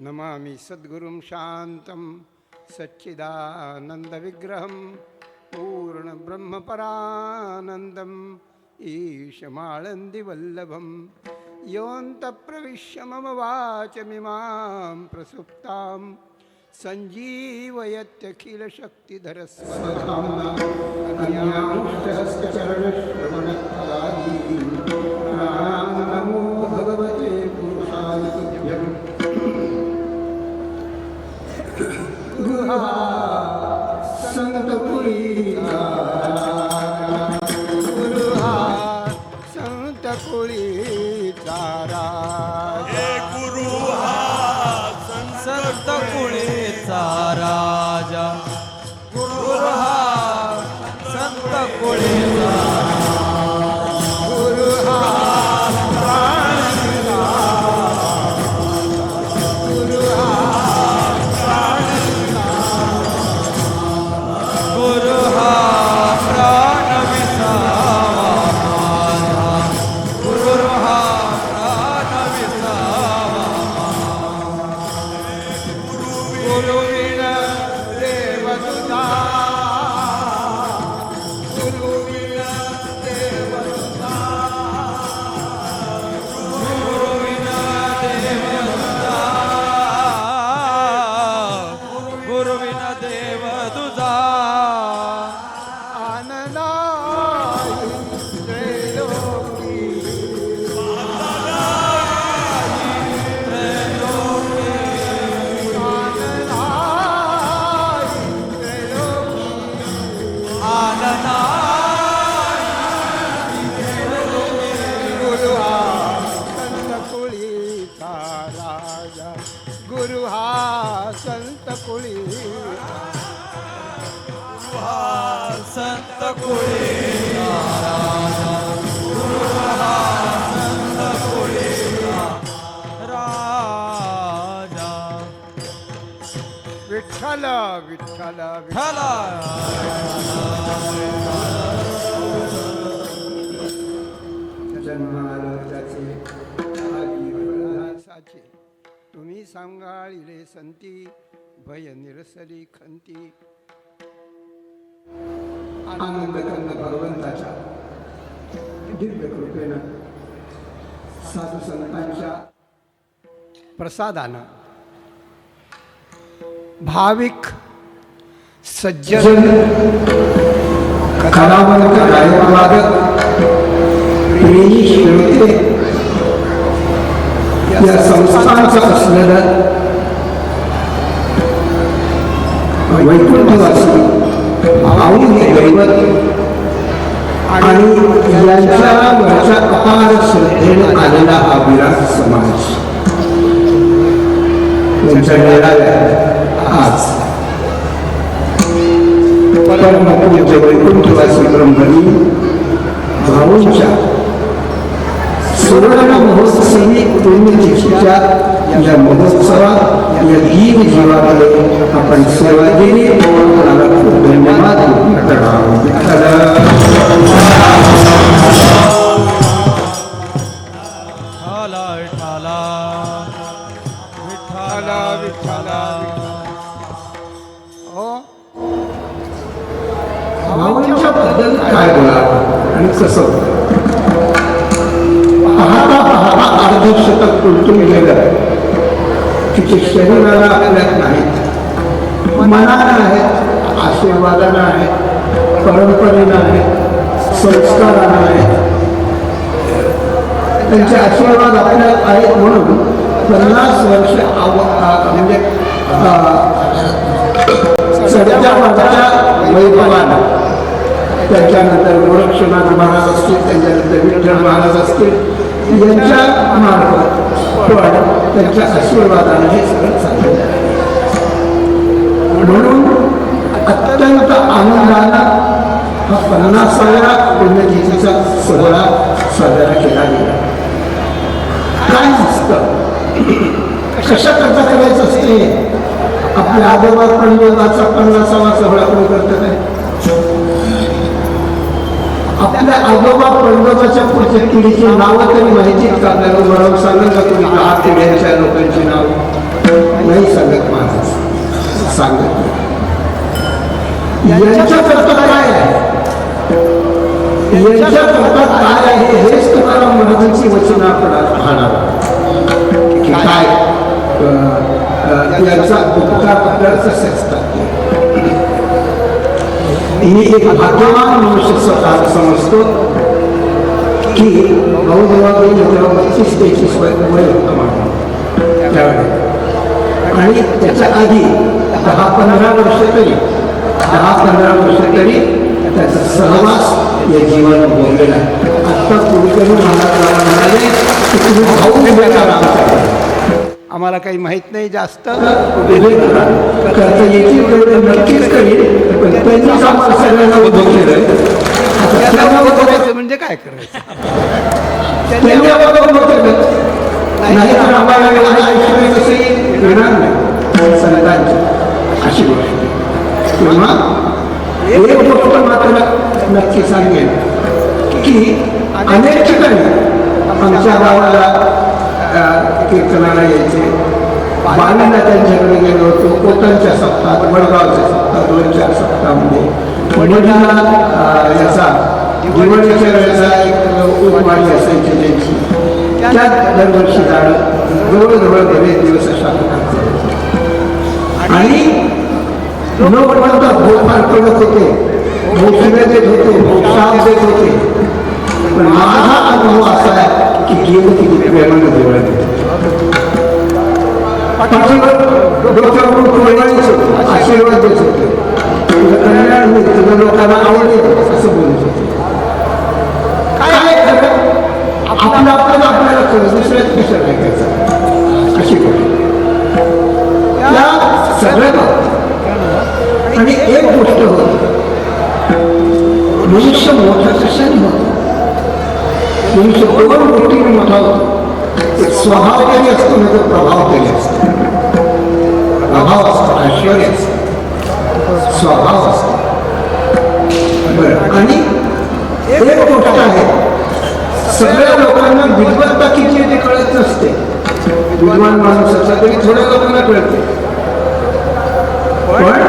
नमामि सद्गुरुं शान्तं सच्चिदानन्दविग्रहं पूर्णब्रह्मपरानन्दम् ईशमाळन्दिवल्लभं योऽन्तःप्रविश्य मम वाचमिमां प्रसुप्तां सञ्जीवयत्यखिलशक्तिधरस्वधाम्ना भगवते पुरुषाय तुभ्यं गुहा संतपुरीचा गुरुहा संतपुरीचा राजा गुरुहा संतपुरीचा राजा गुरुहा संतपुरीचा गुरुहा विठ्ठल विठ्ठल विठ्ठल जन्माचे तुम्ही सांगाळिले संती भय निरसली खंती. आनंदकंद भगवंताच्या दिव्य कृपेनं साधू संतांच्या प्रसादानं भाविक सज्जन कलावंत गायकवादक प्रेमी श्रोते या संस्थांचं असलेलं वैकुंठवासी भाऊ हे दैवत आणि यांच्या वरच्या अपार श्रद्धेने आलेला हा विराट समाज त्यांच्या मेळाव्यात आज परमपूज्य वैकुंठवासी ब्रह्मणी भाऊंच्या सुवर्ण महोत्सवी पुण्यतिथीच्या या महोत्सवात या दीन जीवाकडे आपण सेवा दिली कोणाला खूप धन्यवाद करावं. ठाला ठाला विठ्ठला विठ्ठला हो भाऊंच्या बद्दल काय बोला आणि कसं पाहता पाहता अर्धशतक उलटून गेलं. तिचे शरीराला आपल्यात नाहीत, मनानं आहेत, आशीर्वादानं आहेत, परंपरेनं आहेत, संस्कारानं आहेत. त्यांचे आशीर्वाद आपल्यात आहेत म्हणून 50 वर्ष म्हणजे सध्या वाटच्या वैभवानं त्याच्यानंतर गोरक्षनाथ महाराज असतील, त्याच्यानंतर विठ्ठल महाराज असतील यांच्या मार्फत पण त्यांच्या आशीर्वादानं हे सगळं चाललेलं आहे. म्हणून अत्यंत आनंदानं हा 50व्या पुण्यतिथीचा सोहळा साजरा केला गेला. काय नसतं, कशा करता करायचं असते. आपल्या आजोबा पंडिताचा 50वा सोहळा कोणी करत नाही. आपल्या आजोबा पंडिताच्या पुढच्या पिढीची नावं तरी माहितीत का आपल्याला? बरोबर सांगत का तुम्ही 10 पिढ्यांच्या लोकांची नाव नाही सांगत. माझं सांगत यांच्याकरता काय आहे, यांच्याकरता काय आहे हेच तुम्हाला महाराजांची वचनं आपण पाहणार की काय याचा उपकार आपल्याला कसे असतात. मी एक भाग्यवान मनुष्य स्वतः समजतो की भाऊ जेव्हा जेव्हा 32-33 वय होतं माझं त्यावेळेस, आणि त्याच्या आधी 10-15 वर्ष तरी त्याचा सहवास या जीवनात बोललेला आहे. आत्ता कुणीतरी मला म्हणाले की तुम्ही भाऊ वेगळा राहता, आम्हाला काही माहित नाही जास्त. करता येतील तेवढं नक्कीच करील, पण त्यांनीच आम्हाला सगळ्यांना उभं केलं. त्यांना बघायचं म्हणजे काय करायचं? त्यांनी आम्हाला उभं केलं, नाही तर आम्हाला आयुष्य कसंही येणार नाही संतांची अशी गोष्ट. तेव्हा एक गोष्ट मात्र नक्की सांगेन की अनेक ठिकाणी आमच्या गावाला कीर्तनाला यायचे. बाणीला त्यांच्याकडे गेलो होतो. कोकणच्या सप्ताहात, वडगावच्या सप्ताहात, 2-4 सप्ताहामध्ये वडिलांना याचा दिवाळीच्या वेळेचा एक उपवाणी असायची त्यांची, त्यात दरवर्षी जाणं जवळजवळ बरेच दिवस अशा आणि न म्हणता भोपाळ करत होते, भोसले देत होते, भोसाप देत होते. पण माझा अनुभव असा आहे की गेलं किती प्रेमानं देवळ आशीर्वाद देत होते. कल्याण तुझं लोकांना आवडेल असं बोलत होते. काय आपल्याला दुसऱ्याच विषय ऐकायचा अशी गोष्ट त्या सगळ्या. आणि एक गोष्ट होती, मनुष्य मोठा कशाने होतो? मनुष्य 2 गोष्टीने मोठा होतो. एक स्वभाव तरी असतो, नाही तर प्रभाव तरी असतो. प्रभाव असतो, ऐश्वर्य असतो, स्वभाव असतो. बरं, आणि एक गोष्ट आहे, सगळ्या लोकांना विद्वत्ता किती ते कळत नसते. विद्वान माणूस असला तरी थोड्या लोकांना कळते. पण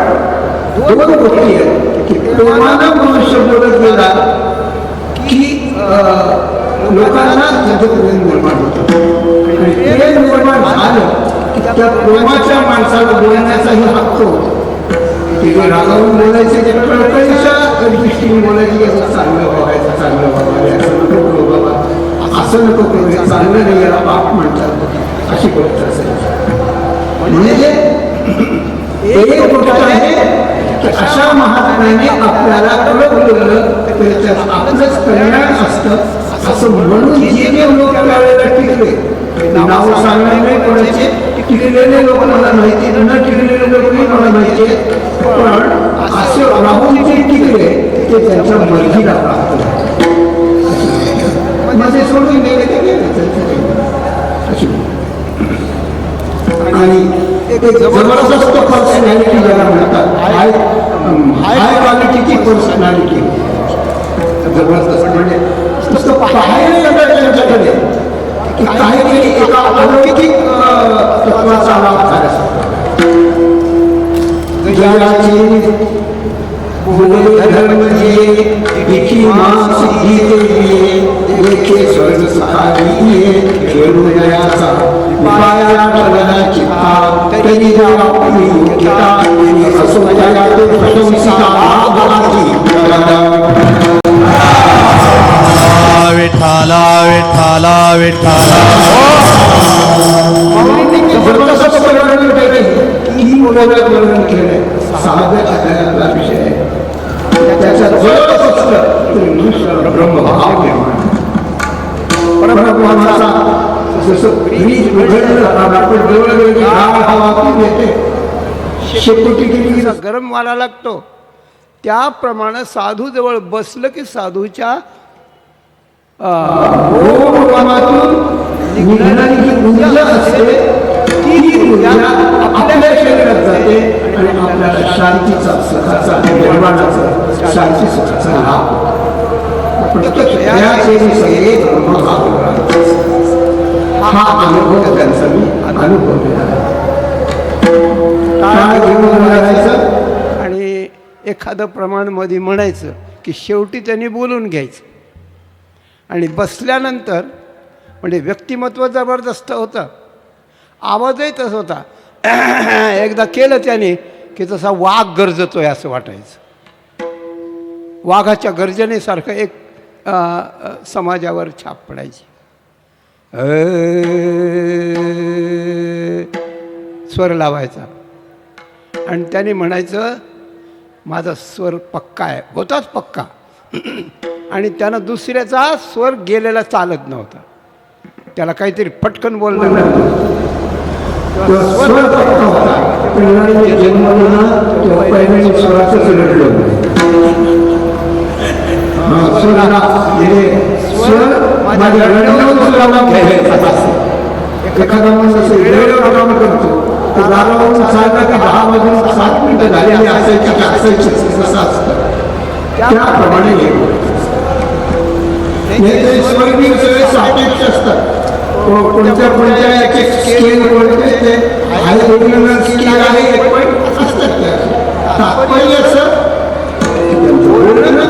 2 गोष्टी आहेत की प्रेमानं मनुष्य बोलत गेला की लोकांना त्याचं प्रेम निर्माण होतं. आणि प्रेम निर्माण झालं की त्या प्रेमाच्या माणसाला बोलण्याचाही हक्क असं होतं की जे रागावून बोलायचे ते कळकळीच्या दृष्टीने बोलायचे की असं चांगलं बघायचं चांगलं बघायचं असं नको करू बाबा असं नको करू हे चांगलं नाही याला पाप म्हणतात अशी गोष्ट असेल म्हणजे एक गोष्ट आहे की अशा महात्म्याने आपल्याला कळवलं त्याच्यात आपलंच कल्याण असतं असं म्हणून जे लोक त्यावेळेला टिकले नाव सांगणार नाही कोणाचे टिकलेले लोक मला माहिती न टिकलेले लोकही मला माहिती पण असे राहून जे टिकले ते त्यांच्या मर्जीला प्राप्त माझे सोडून गेले ते गेले आणि एक जबरदस्त पर्सनॅलिटी ज्याला म्हणतात हाय क्वालिटीची पर्सनॅलिटी जबरदस्त म्हणजे नुसतं पाहायला येतं त्यांच्याकडे की काहीतरी एका अलौकिक तत्वाचा लाभ झाला बोले धर्म जिये दिखी मां सिद्धी देविये देखे स्वर्ग सुखाविये खेळू दयाचा पाया चलना चित्ता तरी आपली योग्यता असो दया तो प्रशंसिता भागाची विठाला विठाला विठाला जबरदस्त वर्णन केले की मुलाला वर्णन केले साध्य आधाराचा विषय आहे त्याच्या जवळच मनुष्य ब्रह्मभाव निर्माण परब्रह्माचा जसं ब्रीज उघडलं आपण जवळ गेले की हवा ती येते शेकोटी केली की गरम व्हायला लागतो त्याप्रमाणे साधू जवळ बसलं की साधूच्या निघणारी जी ऊर्जा असते ती ऊर्जा आपल्या शरीरात जाते आणि आपल्याला शांतीचा सुखाचा निर्वाणाचा शांती सुखाचा लाभ हा अनुभव त्यांचा मी अनुभवलेला आहे आणि एखादं प्रमाण मध्ये म्हणायचं की शेवटी त्यांनी बोलून घ्यायचं आणि बसल्यानंतर म्हणजे व्यक्तिमत्व जबरदस्त होतं आवाजही तसं होता एकदा केलं त्याने की तसा वाघ गरजतोय असं वाटायचं वाघाच्या गर्जनेसारखं एक समाजावर छाप पडायची स्वर लावायचा आणि त्याने म्हणायचं माझा स्वर पक्का आहे होताच पक्का आणि त्यानं दुसऱ्याचा स्वर गेलेला चालत नव्हता त्याला काहीतरी पटकन बोलणं एखादा माणूस असं काम करतो दारावरून सांगा की 10 वाजून 7 मिनिटं झालेली असायची असं असतं त्याप्रमाणे स्वर्गीय सगळे सापेक्ष असतात कोणत्या याचे स्केल कोणते ते हाय स्केल आहे पण असतात त्या तात्पर्य असं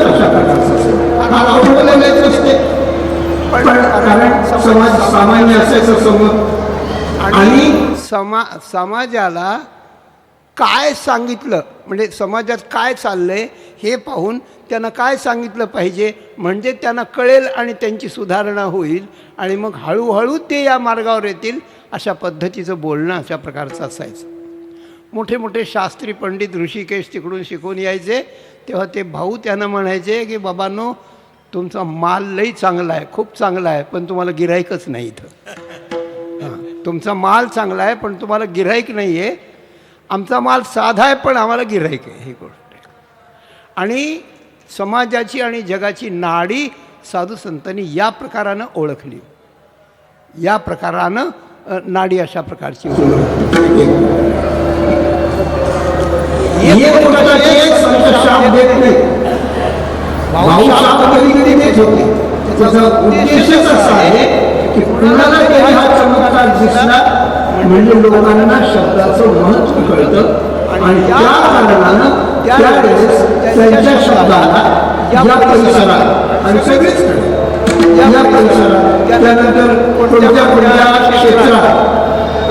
अशा प्रकारचं असतं असते कारण समाज सामान्य असायचं समोर आणि समाजाला काय सांगितलं म्हणजे समाजात काय चाललंय हे पाहून त्यांना काय सांगितलं पाहिजे म्हणजे त्यांना कळेल आणि त्यांची सुधारणा होईल आणि मग हळूहळू ते या मार्गावर येतील अशा पद्धतीचं बोलणं अशा प्रकारचं असायचं मोठे मोठे शास्त्री पंडित ऋषिकेश तिकडून शिकून यायचे तेव्हा ते भाऊ त्यांना म्हणायचे की बाबांनो तुमचा माल लई चांगला आहे खूप चांगला आहे पण तुम्हाला गिऱ्हाईकच नाही इथं तुमचा माल चांगला आहे पण तुम्हाला गिऱ्हाईक नाही आहे आमचा माल साधा आहे पण आम्हाला गिऱ्हाईक आहे ही गोष्ट आहे आणि समाजाची आणि जगाची नाडी साधू संतांनी या प्रकारानं ओळखली या प्रकारानं नाडी अशा प्रकारची उद्देशच असा आहे की कुणाला काही हा चमत्कार दिसला म्हणजे लोकांना शब्दाचं महत्त्व कळतं आणि त्या कारणानं त्यावेळेस त्यांच्या शब्दाला या परिसरात आणि सगळेच या परिसरात त्यानंतर कोणत्या क्षेत्रात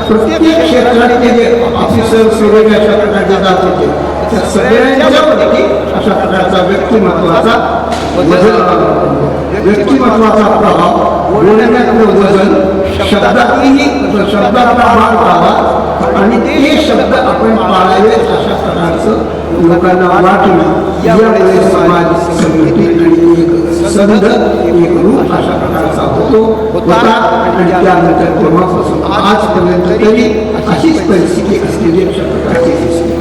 प्रत्येक क्षेत्रातले जे ऑफिसर्स वगैरे अशा प्रकारचे जात होते त्या सगळ्यांच्यावरती अशा प्रकारचा व्यक्तिमत्वाचा प्रभाव, बोलण्यातलं वजन, शब्दातला भाग व्हावा आणि ते शब्द आपण पाळावे अशा प्रकारचं लोकांना वाटणं यामुळे समाज संघटित आणि एक संध एक रूप अशा प्रकारचा होता आणि त्यानंतर तेव्हापासून आजपर्यंत तरी अशीच परिस्थिती असलेली अशा प्रकारची दिसते.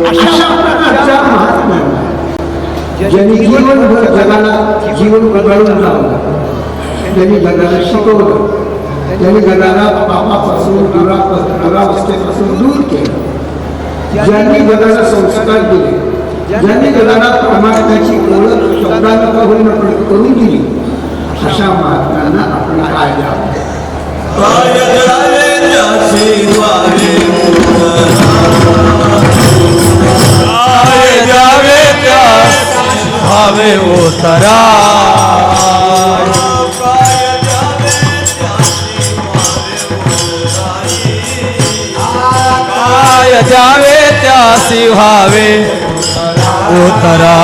अशा प्रकारच्या महात्म्यांना ज्यांनी जीवनभर जगाला जीवन उगाळून लावलं, त्यांनी जगाला शिकवलं, त्यांनी जगाला पापापासून दुरावस्थेपासून दूर केलं, ज्यांनी जगाला संस्कार दिले, ज्यांनी जगाला परमार्थाची ओळख शब्दांना होईन करून दिली, अशा महात्म्यांना आपण काय द्यावं? भावे उतरा काय द्यावे त्यासी भावे उतरा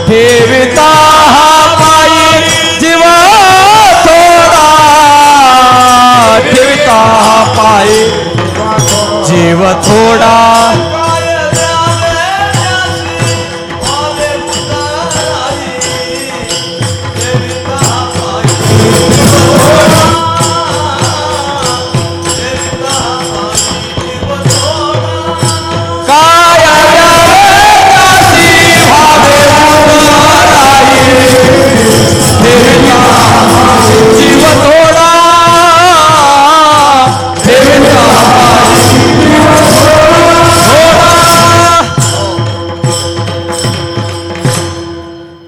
ठेविता पायी जीवा थोडा, ठेविता पायी जीव थोडा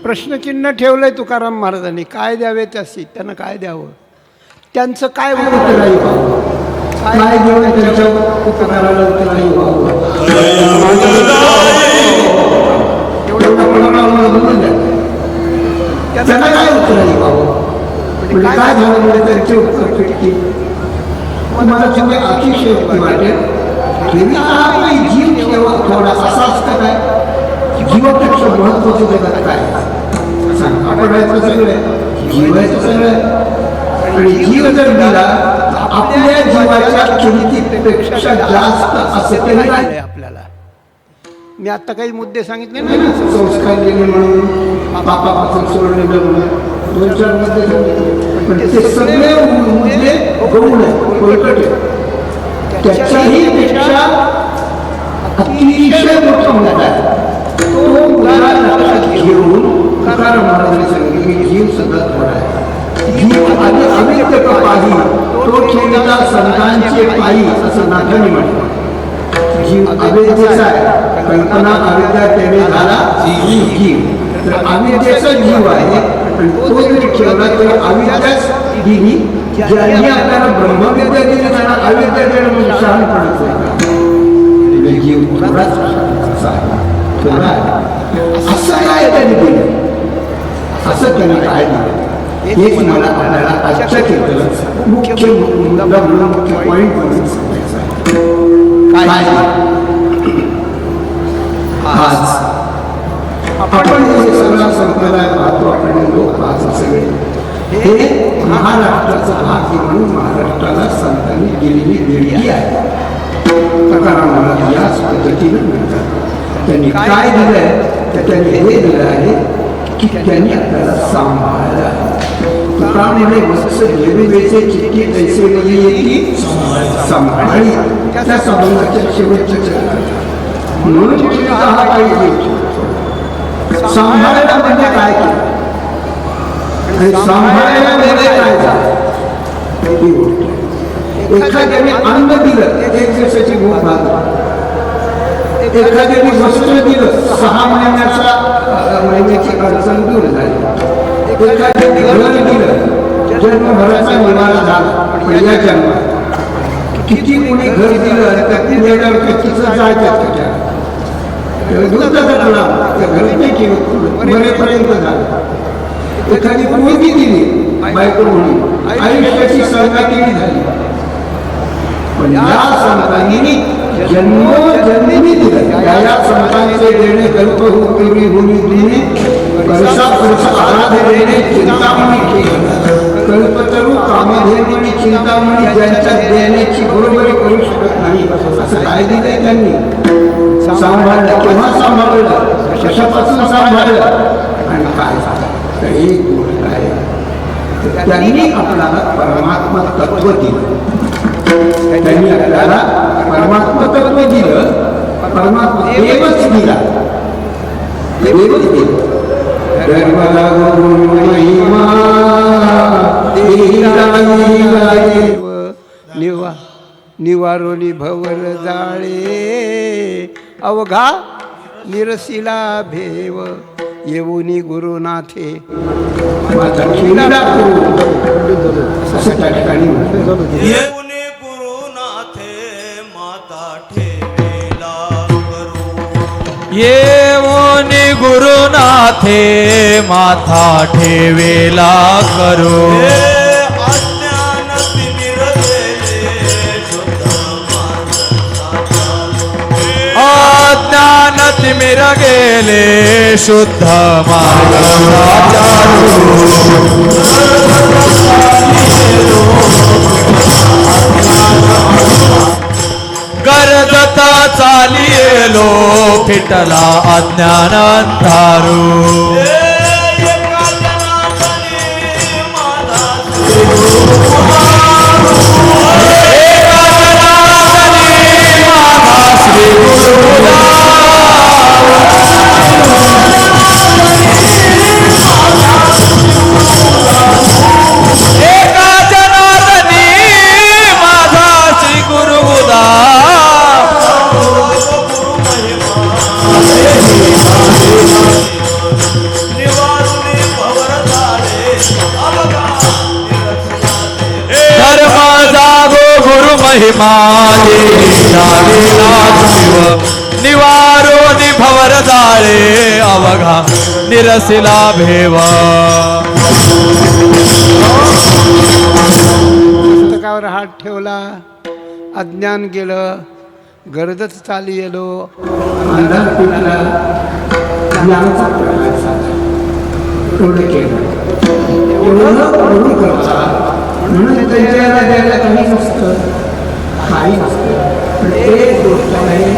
प्रश्नचिन्ह ठेवलंय तुकाराम महाराजांनी. काय द्यावे त्यासी, त्यांना काय द्यावं, त्यांचं काय उत्तराई व्हावं, काय देऊन त्यांच्या उपकाराला उत्तराई व्हावं, त्यांना काय उत्तराई व्हावं, म्हणजे काय झालं म्हणजे त्यांची उत्तर फिटतील. मला तुम्ही अतिशय वाटेल की आपली जीव ठेवा थोडा असा असतं काय, जीवापेक्षा महत्वाचं जगात काय आपण सगळं जीवायचं सगळं आणि जीव जर दिला आपल्या जीवाच्या किमतीपेक्षा जास्त असं तरी नाही. आपल्याला मी आता काही मुद्दे सांगितले नाही, संस्कार दिले म्हणून पापापासून सोडलेलं म्हणून 2-4 मुद्दे सांगितले, पण ते सगळे मुद्दे गौण आहेत, त्याच्याही पेक्षा अतिशय मोठा मुद्दा आहे. तो मुद्दा लक्षात घेऊन तुकाराम महाराजांनी सांगितले की जीव सुद्धा थोडा आहे, जीव आधी अविद्य पायी तो ठेविता संतांचे पायी असं नाथांनी म्हटलं. जीव अविद्येचा आहे, कल्पना अविद्या त्याने झाला जीव, तर अविद्येचा जीव आहे आणि तो जरी ठेवला तर अविद्याच दिली. ज्यांनी आपल्याला ब्रह्मविद्या दिली त्यांना अविद्या देणं म्हणजे शहाणपणाचं आहे. जीव थोडाच थोडा असं काय त्यांनी दिलं, असं त्यांनी काय दिलं हेच मला आपल्याला आजच्या कीर्तनात मुख्य मुद्दा म्हणून मुख्य पॉईंट म्हणून सांगायचं आहे. काय आज आपण हे सगळा संप्रदाय पाहतो, आपण लोक पाहतो सगळे, हे महाराष्ट्राचा भाग्य म्हणून महाराष्ट्राला संतांनी दिलेली देणगी आहे. तुकाराम महाराज याच पद्धतीने म्हणतात. त्यांनी काय दिलंय तर त्यांनी हे दिलं आहे की त्यांनी आपल्याला सांभाळलं आहे. तुकाराम म्हणे मस्त देवीचे चिठ्ठी तैसे मध्ये येते सांभाळी, त्या संबंधाच्या शेवटच्या चरणात म्हणून हा पाहिजे. सांभाळायला म्हणजे काय केलं आणि सांभाळायला म्हणजे काय झालं ही गोष्ट. एखाद्याने अन्न दिलं, 1 दिवसाची भूक भागली, एखाद्याने वस्त्र दिलं, 6 महिन्याची अडचण दूर झाली, एखाद्याने घर दिलं, जन्मभराचा निवारा झाला, पण या जन्मात किती कोणी घर दिलं त्या पुण्याला व्यक्तीचं जायचं त्याला दुधाचा गुलाम त्या घरी नाही केलं मरेपर्यंत झालं एखादी पोरगी दिली बायको म्हणून आयुष्याची संगाती झाली पण या संतांनी जन्मोजन्मी दिलं या संतांचे देणे कल्प उपयोगी भूमी देणे वर्षा वर्ष आराधने चिंतामणी केली कल्पतरू कामधेनुनी चिंतामणी ज्यांच्या देण्याची बरोबरी करू शकत नाही असं काय दिलंय त्यांनी सांभाळलं केव्हा सांभाळलं कशापासून सांभाळलं आणि काय झालं तर एक गोष्ट आहे त्यांनी आपल्याला परमात्मा तत्व दिलं त्यांनी आपल्याला परमात्मा तत्व दिलं परमात्मा देवच दिला देवच दिलं निवारोनी भवर जाळे अवघा निरसिला भेव येऊनी गुरुनाथे येऊनी गुरुनाथे माता ठेवेला करू येऊनी गुरुनाथे माथा ठेवेला करू अज्ञान तिमिर गेले शुद्ध मार्ग गरजता चालियेलो फिटला अज्ञान अंधारू महिमा निवारो निभवर जाळे अवघा निरसिला भेव पुस्तकावर हात ठेवला अज्ञान गेलं गरजच चाली गेलो अंधार पिटला ज्ञानाचा प्रकाश झाला एवढं केलं एवढं करता म्हणून त्यांच्या द्यायला काही नसतं काही नसतं पण एक गोष्ट आहे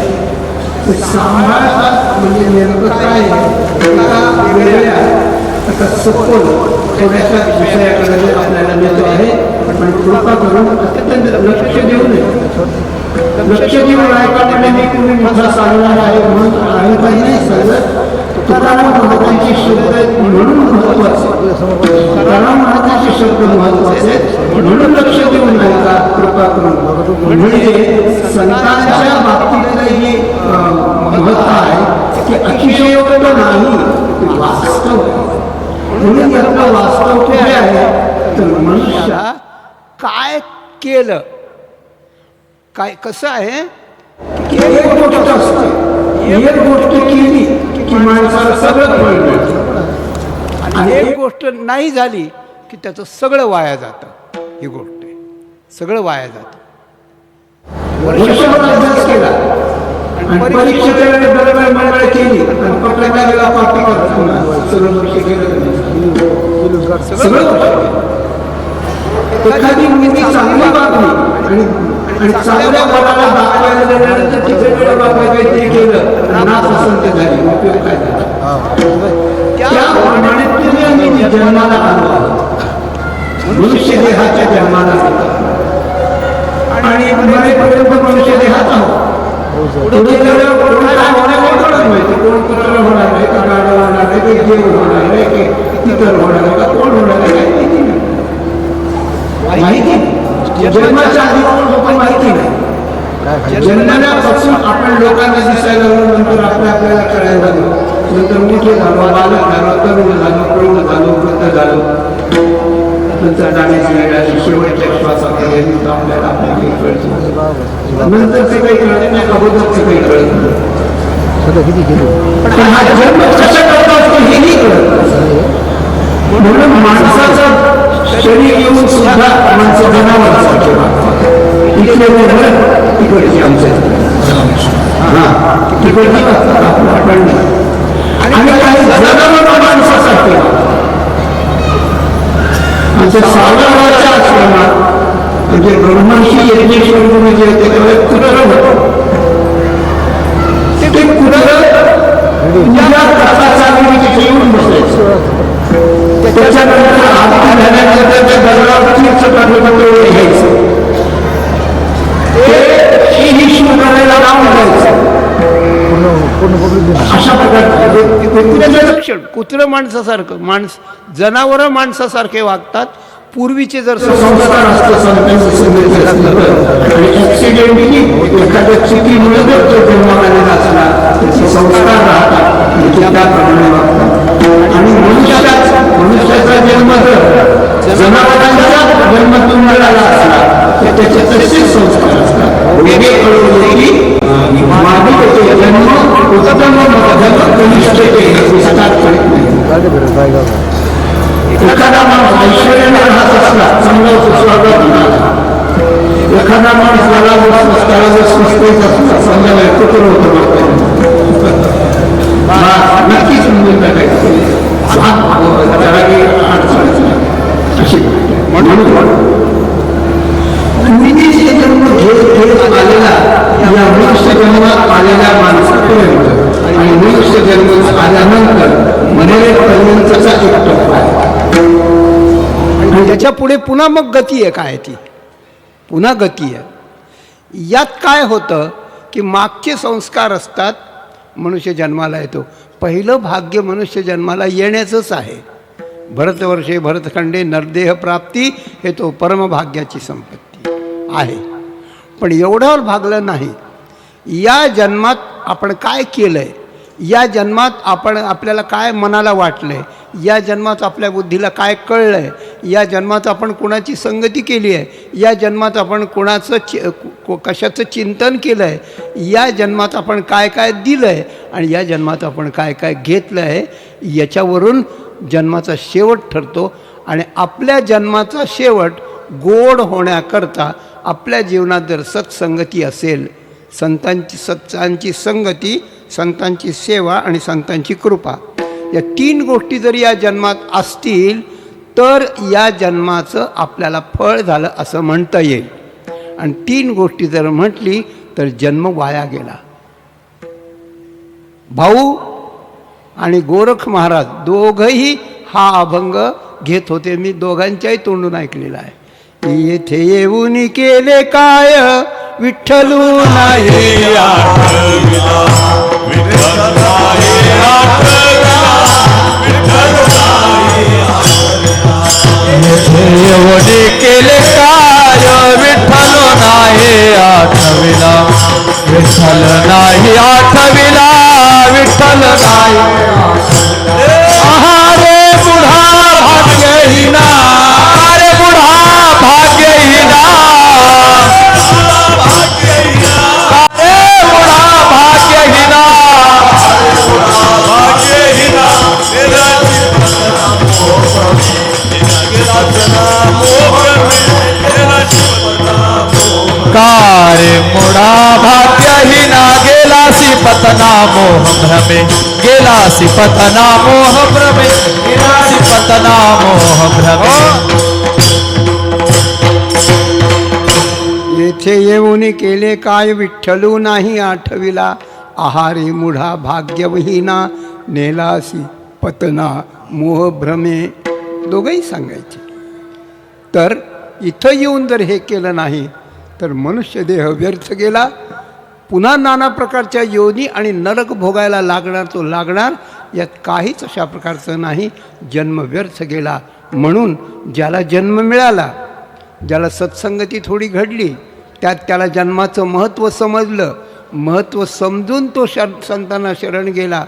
सांभाळतात म्हणजे नेमकं काय एका वेगळ्या आता सखोल थोड्याशा विषयाकडे आपल्याला मिळतो आहे पण कृपा करून अत्यंत लक्ष देऊ नये लक्ष देऊन ऐकायला मी तुम्ही मोठा सांगणार आहे म्हणून आहे पाहिजे सगळं तुकाराम महाराजांचे शब्द म्हणून महत्वाचे तुकाराम महाराजांचे शब्द महत्वाचे म्हणून लक्ष देऊन ऐका कृपा करून म्हणजे संतांच्या बाबतीतलं ही महत्व आहे की अतिशयोक्त नाही ते वास्तव आहे म्हणून यातलं वास्तव काय आहे तर मनुष्य काय केलं काय कसं आहे एक गोष्ट असते एक गोष्ट केली की माणसाला सगळं फळ मिळतं आणि एक गोष्ट नाही झाली की त्याचं सगळं वाया जातं ही गोष्ट आहे सगळं वाया जातं वर्षभर अभ्यास केला आणि परीक्षेच्या वेळेस बरोबर मंडळ केली आणि पकडला गेला पापी करतो सगळं वर्ष गेलं सगळं एखादी मुलगी चांगली बातमी आणि चांगल्या बळाला दाखवायला गेल्यानंतर तिथे वेळ बापायचं ते केलं नापसंत झाली उपयोग काय झाला त्याप्रमाणे तुम्ही आम्ही जन्माला आलो मनुष्य देहाच्या जन्माला आणि मरेपर्यंत मनुष्य देहात आहोत पुढे गेल्यावर कोण काय होणार नाही कळत माहिती कोण कुत्र होणार आहे का गाडं होणार आहे का देव होणार आहे की इतर होणार आहे का कोण होणार आहे काही माहिती नाही माहिती जन्माच्या आधी कोण लोक माहिती नाही जन्मल्यापासून आपण लोकांना दिसायला लागलो नंतर आपल्याला कळायला लागलो नंतर मोठे झालो बालक झालो तरुण झालो प्रौढ झालो वृद्ध झालो नंतर जाण्याची वेळ आली, शेवटच्या श्वासापर्यंत आपल्याला आपल्या काही कळतं. नंतरचं काही कळत नाही, अगोदरचं काही कळत नाही. पण हा जन्म कशा करता असतो हेही कळत. म्हणून माणसाचं शरीर येऊन सुद्धा माणसं जनावरांसारखे वागतात. इकडे तिकडची आमच्या तिकडची आपण आणि काही जनावर माणसासारखे आमच्या सावरवाच्या आश्रमात म्हणजे ब्रह्मर्षी यज्ञेश्वर गुरु जे होते तेव्हा कुत्र होतं. ते कुत्र ज्या कथा चालू येऊन बसायचं. त्याच्यानंतर आरती झाल्यानंतर त्या दगडावर तीर्थ टाकलं तेवढे घ्यायचं. ते शिव करायला लावून द्यायचं. अशा प्रकारचे लक्षण कुत्र माणसासारखं जनावरं माणसासारखे वागतात. पूर्वीचे जर संस्कार असतं आणि ऍक्सिडेंटली एखाद्या चुकीमुळे जर तो जन्माला आलेला असला त्याचे संस्कार राहतात त्याप्रमाणे वागतात. आणि मनुष्याचा जन्म जर जनावरांच्या जन्मातून मिळाला असला तर त्याचे तसेच संस्कार असतात. वेगळे कळवले की मागे त्याचे जन्म उत्तम जन्म कनिष्ठ विस्तार करीत नाही. एखादा माणूस ऐश्वर्याने राहत असला चांगलं सुस्वागत होणार. एखादा माणूस त्याला जर स्वस्तेच असला समजायला कुत्र होतं नक्कीच समजून टाकायचं अशी. म्हणून पूर्वीचे जन्म घेत आलेला या मनुष्य जन्मात आलेल्या माणसापर्यंत आणि मनुष्य जन्म आल्यानंतर मरेपर्यंतचा एक टप्पा आहे. आणि त्याच्या पुढे पुन्हा मग गती आहे. काय ती पुन्हा गती आहे. यात काय होतं की मागचे संस्कार असतात. मनुष्य जन्माला येतो. पहिलं भाग्य मनुष्य जन्माला येण्याचंच आहे. भरतवर्षे भरतखंडे नरदेह प्राप्ती हे तो परमभाग्याची संपत्ती आहे. पण एवढ्यावर भागलं नाही. या जन्मात आपण काय केलं आहे, या जन्मात आपल्याला काय मनाला वाटलं आहे, या जन्मात आपल्या बुद्धीला काय कळलं आहे, या जन्मात आपण कुणाची संगती केली आहे, या जन्मात आपण कशाचं चिंतन केलं आहे, या जन्मात आपण काय काय दिलं आहे आणि या जन्मात आपण काय काय घेतलं आहे, याच्यावरून जन्माचा शेवट ठरतो. आणि आपल्या जन्माचा शेवट गोड होण्याकरता आपल्या जीवनात जर सत्संगती असेल, संतांची संगती, संतांची सेवा आणि संतांची कृपा, या तीन गोष्टी जर या जन्मात असतील तर या जन्माचं आपल्याला फळ झालं असं म्हणता येईल. आणि तीन गोष्टी जर म्हटली तर जन्म वाया गेला. भाऊ आणि गोरख महाराज दोघंही हा अभंग घेत होते. मी दोघांच्याही तोंडून ऐकलेला आहे. येथे येऊन केले काय विठ्ठलू नाही आठविला, विठ्ठल नाही आठविला, विठ्ठल नाही आठविला. येथे येऊन केले काय विठ्ठल नाही आठविला, विठ्ठल नाही आठविला, विठ्ठल नाही. रे बुढा भाग्यहीना, रे बुढा भाग्यहीना, रे बुढा भाग्यहीना, भाग्यहीना. कारे मुडा भाग्यहीना गेलासी पतना मोह भ्रमे, गेलासी पतना मोह भ्रमे, गेलासी पतना मोह भ्रमे. येथे येऊन केले काय विठ्ठलू नाही आठविला, आहारी मुढा भाग्यविहीना, नेलासी पतना मोह भ्रमे. दोघंही सांगायचे. तर इथं येऊन जर हे केलं नाही तर मनुष्य देह व्यर्थ गेला. पुन्हा नाना प्रकारच्या योनी आणि नरक भोगायला लागणार तो लागणार. यात काहीच अशा प्रकारचं नाही. जन्म व्यर्थ गेला. म्हणून ज्याला जन्म मिळाला, ज्याला सत्संगती थोडी घडली, त्याला जन्माचं महत्त्व समजलं, महत्त्व समजून तो संतांना शरण गेला,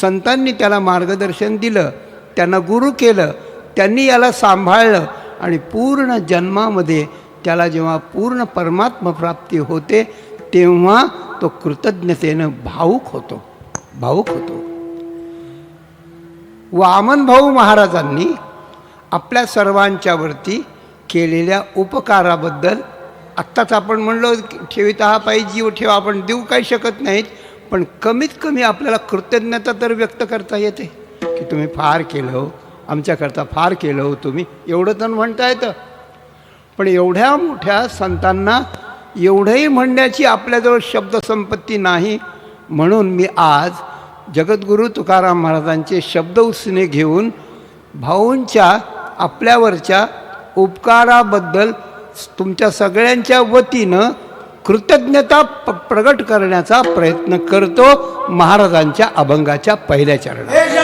संतांनी त्याला मार्गदर्शन दिलं, त्यांना गुरु केलं, त्यांनी याला सांभाळलं आणि पूर्ण जन्मामध्ये त्याला जेव्हा पूर्ण परमात्मा प्राप्ती होते तेव्हा तो कृतज्ञतेनं भावुक होतो. वामन भाऊ महाराजांनी आपल्या सर्वांच्यावरती केलेल्या उपकाराबद्दल आत्ताच आपण म्हणलो ठेविता हा पायी जीव ठेवा, आपण देऊ काही शकत नाहीत, पण कमीत कमी आपल्याला कृतज्ञता तर व्यक्त करता येते की तुम्ही फार केलं हो, आमच्याकरता फार केलं हो तुम्ही, एवढं तर म्हणता येतं. पण एवढ्या मोठ्या संतांना एवढंही म्हणण्याची आपल्याजवळ शब्दसंपत्ती नाही. म्हणून मी आज जगद्गुरू तुकाराम महाराजांचे शब्द उसने घेऊन भाऊंच्या आपल्यावरच्या उपकाराबद्दल तुमच्या सगळ्यांच्या वतीनं कृतज्ञता प्रगट करण्याचा प्रयत्न करतो महाराजांच्या अभंगाच्या पहिल्या चरणात.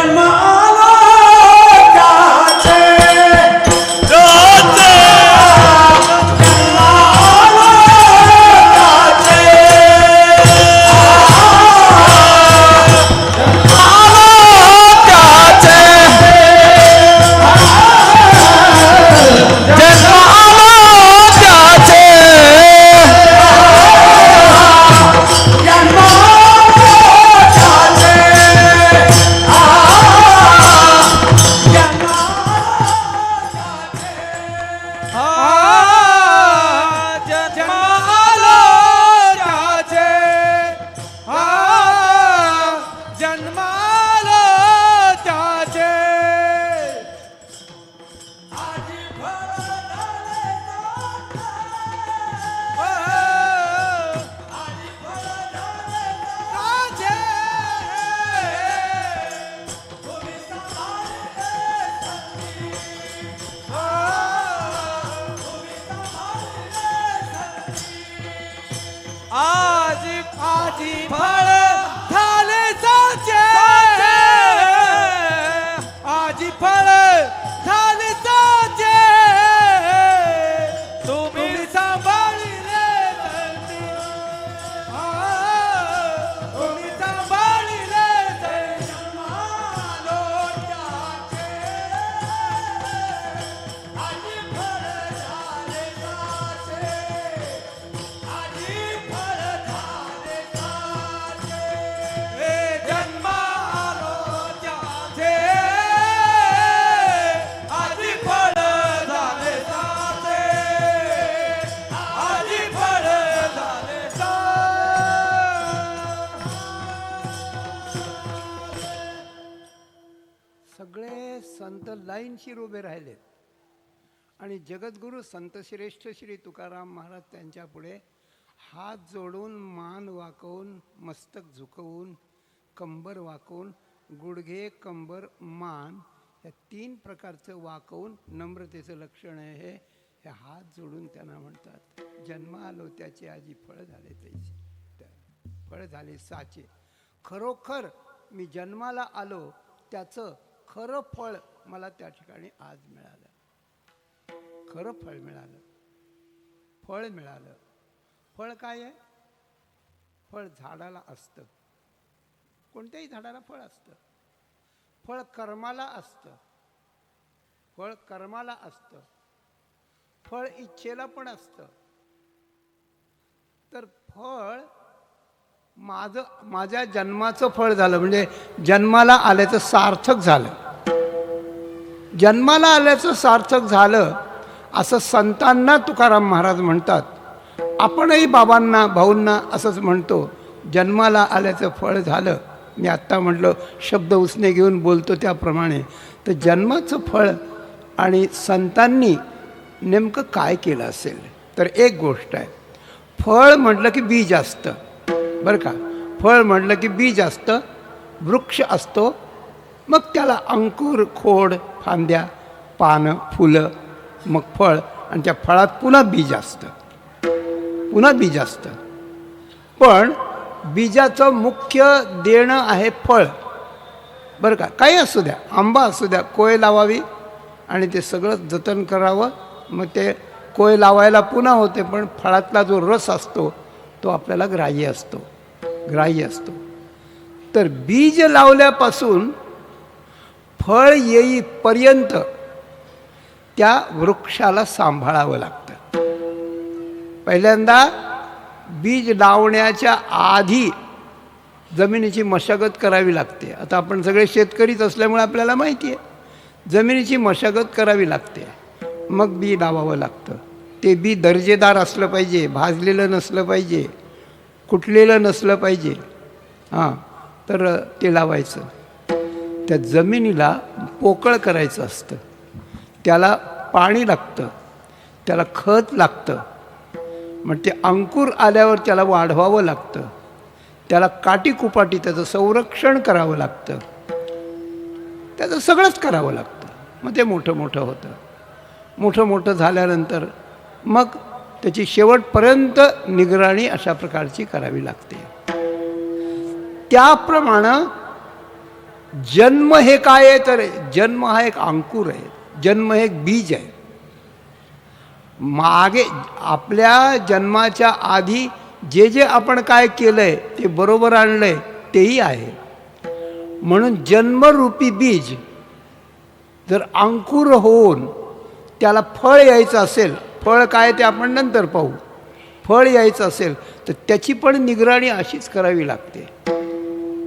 सगळे संत लाईनशीर उभे राहिलेत आणि जगद्गुरू संतश्रेष्ठ श्री तुकाराम महाराज त्यांच्या पुढे हात जोडून, मान वाकवून, मस्तक झुकवून, कंबर वाकवून, गुडघे, कंबर, मान या 3 प्रकारचं वाकवून नम्रतेचं लक्षण आहे हे हात जोडून त्यांना म्हणतात. जन्म आलो त्याचे आजी फळ झाले त्याचे, फळ झाले साचे. खरोखर मी जन्माला आलो त्याचं खरं फळ मला त्या ठिकाणी आज मिळालं. खरं फळ मिळालं, फळ मिळालं. फळ काय आहे? फळ झाडाला असतं, कोणत्याही झाडाला फळ असतं. फळ कर्माला असतं, फळ कर्माला असतं, फळ इच्छेला पण असतं. तर फळ माझ्या जन्माचं फळ झालं, म्हणजे जन्माला आल्याचं सार्थक झालं. जन्माला आल्याचं सार्थक झालं असं संतांना तुकाराम महाराज म्हणतात. आपणही बाबांना, भाऊंना असंच म्हणतो, जन्माला आल्याचं फळ झालं. मी आत्ता म्हटलं शब्द उसने घेऊन बोलतो त्याप्रमाणे. तर जन्माचं फळ आणि संतांनी नेमकं काय केलं असेल तर एक गोष्ट आहे, फळ म्हटलं की बीज असतं बरं का. फळ म्हटलं की बीज असतं, वृक्ष असतो, मग त्याला अंकुर, खोड, फांद्या, पानं, फुलं, मग फळ, आणि त्या फळात पुन्हा बीज असतं, पुन्हा बीज असतं. पण बीजाचं मुख्य देणं आहे फळ बरं का. काही असू द्या, आंबा असू द्या, कोय लावावी आणि ते सगळं जतन करावं, मग ते कोय लावायला पुन्हा होते, पण फळातला जो रस असतो तो आपल्याला ग्राह्य असतो, ग्राह्य असतो. तर बीज लावल्यापासून फळ येईपर्यंत त्या वृक्षाला सांभाळावं लागतं. पहिल्यांदा बीज लावण्याच्या आधी जमिनीची मशागत करावी लागते. आता आपण सगळे शेतकरीच असल्यामुळे आपल्याला माहिती आहे जमिनीची मशागत करावी लागते, मग बी लावावं लागतं. ते बी दर्जेदार असलं पाहिजे, भाजलेलं नसलं पाहिजे, कुटलेलं नसलं पाहिजे, हां, तर ते लावायचं. त्या जमिनीला पोकळ करायचं असतं, त्याला पाणी लागतं, त्याला खत लागतं, मग ते अंकुर आल्यावर त्याला वाढवावं लागतं, त्याला काटीकुपाटी त्याचं संरक्षण करावं लागतं, त्याचं सगळंच करावं लागतं. मग ते मोठं मोठं होतं. मोठं मोठं झाल्यानंतर मग त्याची शेवटपर्यंत निगराणी अशा प्रकारची करावी लागते. त्याप्रमाणे जन्म हे काय आहे, तर जन्म हा एक अंकुर आहे, जन्म हे एक बीज आहे. मागे आपल्या जन्माच्या आधी जे जे आपण काय केलंय ते बरोबर आणलंय तेही आहे. म्हणून जन्मरूपी बीज जर अंकुर होऊन त्याला फळ यायचं असेल, फळ काय ते आपण नंतर पाहू, फळ यायचं असेल तर त्याची पण निगराणी अशीच करावी लागते.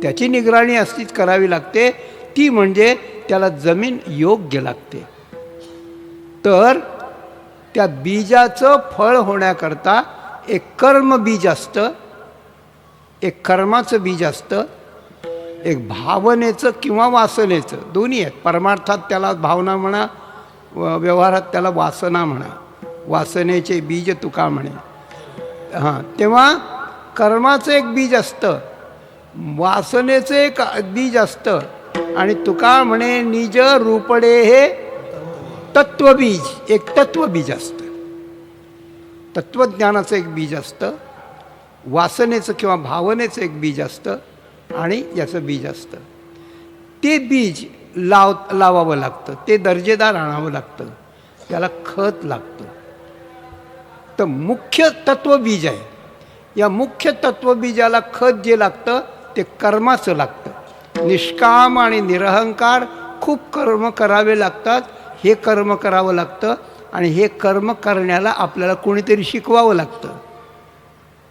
त्याची निगराणी अशीच करावी लागते, ती म्हणजे त्याला जमीन योग्य लागते. तर त्या बीजाचं फळ होण्याकरता एक कर्म बीज असतं, एक कर्माचं बीज असतं, एक भावनेचं किंवा वासनेचं, दोन्ही आहेत. परमार्थात त्याला भावना म्हणा, व्यवहारात त्याला वासना म्हणा, वासनेचे बीज तुका म्हणे. हां, तेव्हा कर्माचं एक बीज असतं, वासनेचं एक बीज असतं, आणि तुका म्हणे निज रूपडे हे तत्वबीज, एक तत्वबीज असतं. तत्वज्ञानाचं एक बीज असतं, वासनेचं किंवा भावनेचं एक बीज असतं, आणि याचं बीज असतं. ते बीज लावावं लागतं, ते दर्जेदार आणावं लागतं, त्याला खत लागतं. तर मुख्य तत्वबीज आहे. या मुख्य तत्वबीजाला खत जे लागतं ते कर्माचं लागतं. निष्काम आणि निरहंकार खूप कर्म करावे लागतात. हे कर्म करावं लागतं, आणि हे कर्म करण्याला आपल्याला कोणीतरी शिकवावं लागतं.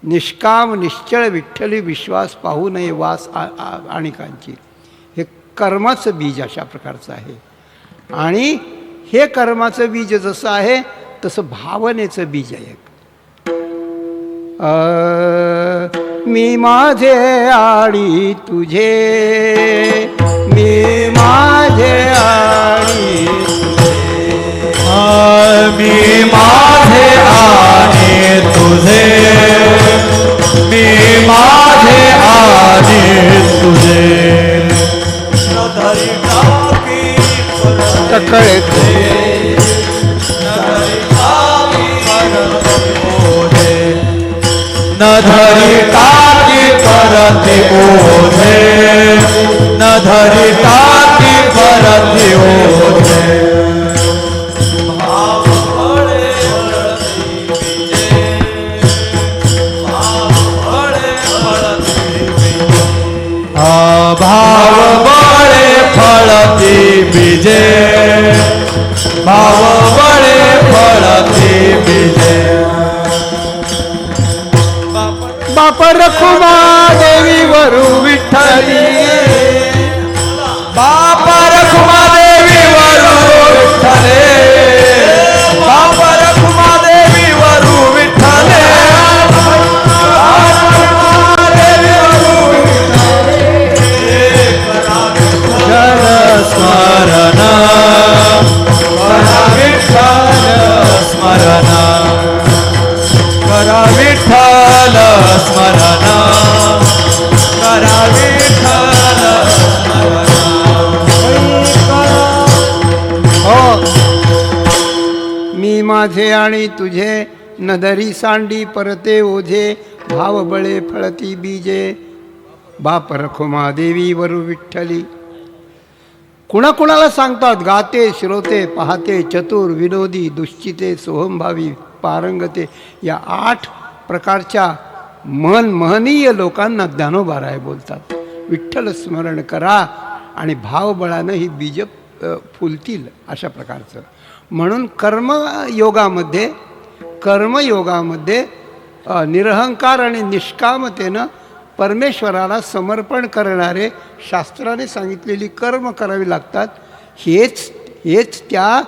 निष्काम निश्चळ विठ्ठली विश्वास पाहू नये वास आणिकांची, हे कर्माचं बीज अशा प्रकारचं आहे. आणि हे कर्माचं बीज जसं आहे तसं भावनेचं बीज आहे. मी माझे आणि तुझे, मी माझे आणि मी माझे आणि तुझे, मी माझे आणि तुझे, न धरी टाकी परती ओझे, न धरी टाकी परती ओझे. भाव बळे फळती बीजे, भाव बळे फळती बीजे. बाप रखुमा देवी वरू विठ्ठली, बाप रखुमा देवी वरू विठ्ठले, बाप रखुमा देवी वरू विठ्ठले, स्मरण करा विठ्ठल स्मरण, करा विठ्ठल स्मरण, करा विठ्ठल स्मरण. हो, मी माझे आणि तुझे, नदरी सांडी परते ओझे, भाव बळे फळती बीजे, बाप रखुमा देवी वरू विठ्ठली. कुणाकुणाला सांगतात? गाते, श्रोते, पाहते, चतुर, विनोदी, दुश्चिते, सोहमभावी, पारंगते, या 8 प्रकारच्या महनीय लोकांना ज्ञानोबाराय बोलतात. विठ्ठल स्मरण करा आणि भावबळानं ही बीज फुलतील अशा प्रकारचं. म्हणून कर्मयोगामध्ये निरहंकार आणि निष्कामतेनं परमेश्वराला समर्पण करणारे शास्त्राने सांगितलेली कर्म करावी लागतात. हेच त्या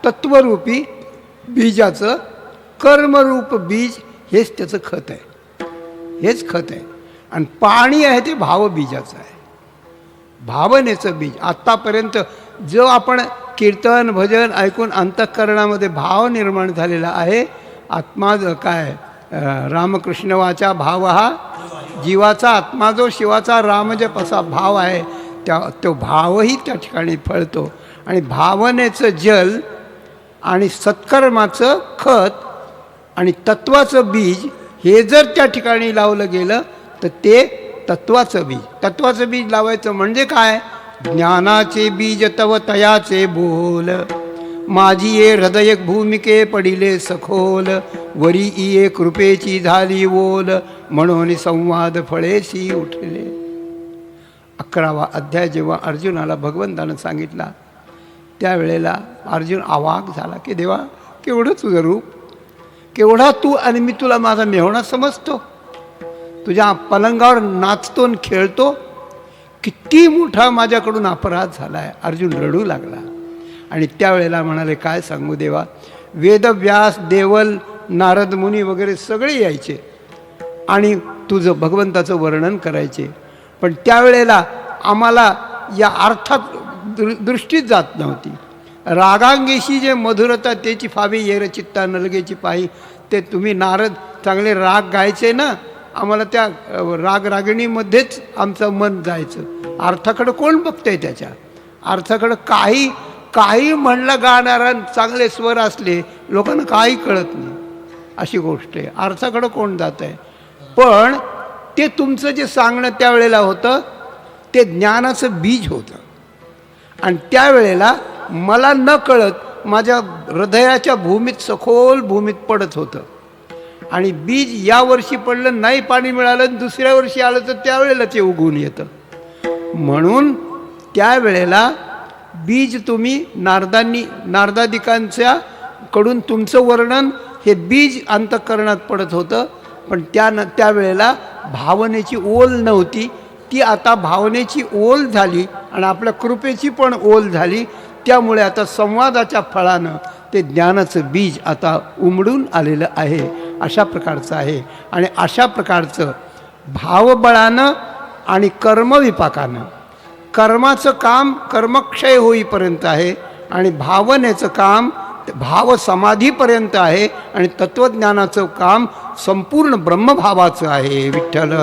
तत्वरूपी बीजाचं कर्मरूप बीज हेच त्याचं खत आहे. हेच खत आहे. आणि पाणी आहे ते भावबीजाचं आहे, भावनेचं बीज. आत्तापर्यंत जो आपण कीर्तन भजन ऐकून अंतःकरणामध्ये भाव निर्माण झालेला आहे, आत्मा काय रामकृष्ण वाचा भाव हा जीवाचा आत्मा जो शिवाचा रामजप असा भाव आहे, तो भावही त्या ठिकाणी फळतो. आणि भावनेचं जल आणि सत्कर्माचं खत आणि तत्वाचं बीज हे जर त्या ठिकाणी लावलं गेलं तर ते तत्वाचं बीज लावायचं म्हणजे काय? ज्ञानाचे बीज तव तयाचे बोल, माझी ये हृदय भूमिके पडिले सखोल, वरी ये कृपेची झाली ओल, म्हणून संवाद फळेशी उठले. 11वा अध्याय जेव्हा अर्जुनाला भगवंतानं सांगितला त्यावेळेला अर्जुन अवाक झाला की देवा, केवढं तुझं रूप, केवढा तू, आणि मी तुला माझा मेहुणा समजतो, तुझ्या पलंगावर नाचतो आणि खेळतो, किती मोठा माझ्याकडून अपराध झाला आहे. अर्जुन रडू लागला. आणि त्यावेळेला म्हणाले काय सांगू देवा, वेदव्यास देवल नारद मुनी वगैरे सगळे यायचे आणि तुझं भगवंताचं वर्णन करायचे, पण त्यावेळेला आम्हाला या अर्थात दृष्टीच जात नव्हती. रागांगेशी जे मधुरता त्याची फावी येर चित्ता नलगेची पाही, ते तुम्ही नारद चांगले राग गायचे ना, आम्हाला त्या रागरागिणीमध्येच आमचं मन जायचं. अर्थाकडं कोण बघतंय? त्याच्या अर्थाकडं काही म्हणलं गाणारा चांगले स्वर असले लोकांना काही कळत नाही, अशी गोष्ट आहे. अर्थाकडं कोण जात आहे? पण ते तुमचं जे सांगणं त्यावेळेला होतं ते ज्ञानाचं बीज होतं. आणि त्यावेळेला मला न कळत माझ्या हृदयाच्या भूमीत सखोल भूमीत पडत होतं. आणि बीज या वर्षी पडलं, नाही पाणी मिळालं, दुसऱ्या वर्षी आलं तर त्यावेळेला ते उगवून येतं. म्हणून त्यावेळेला बीज तुम्ही नारदादिकांच्या कडून तुमचं वर्णन हे बीज अंतःकरणात पडत होतं. पण त्यावेळेला भावनेची ओल नव्हती, ती आता भावनेची ओल झाली आणि आपल्या कृपेची पण ओल झाली. त्यामुळे आता संवादाच्या फळानं ते ज्ञानाचं बीज आता उमडून आलेलं आहे. अशा प्रकारचं आहे. आणि अशा प्रकारचं भावबळानं आणि कर्मविपाकानं कर्माचं काम कर्मक्षय होईपर्यंत आहे आणि भावनेचं काम भावसमाधीपर्यंत आहे आणि तत्त्वज्ञानाचं काम संपूर्ण ब्रह्मभावाचं आहे. विठ्ठल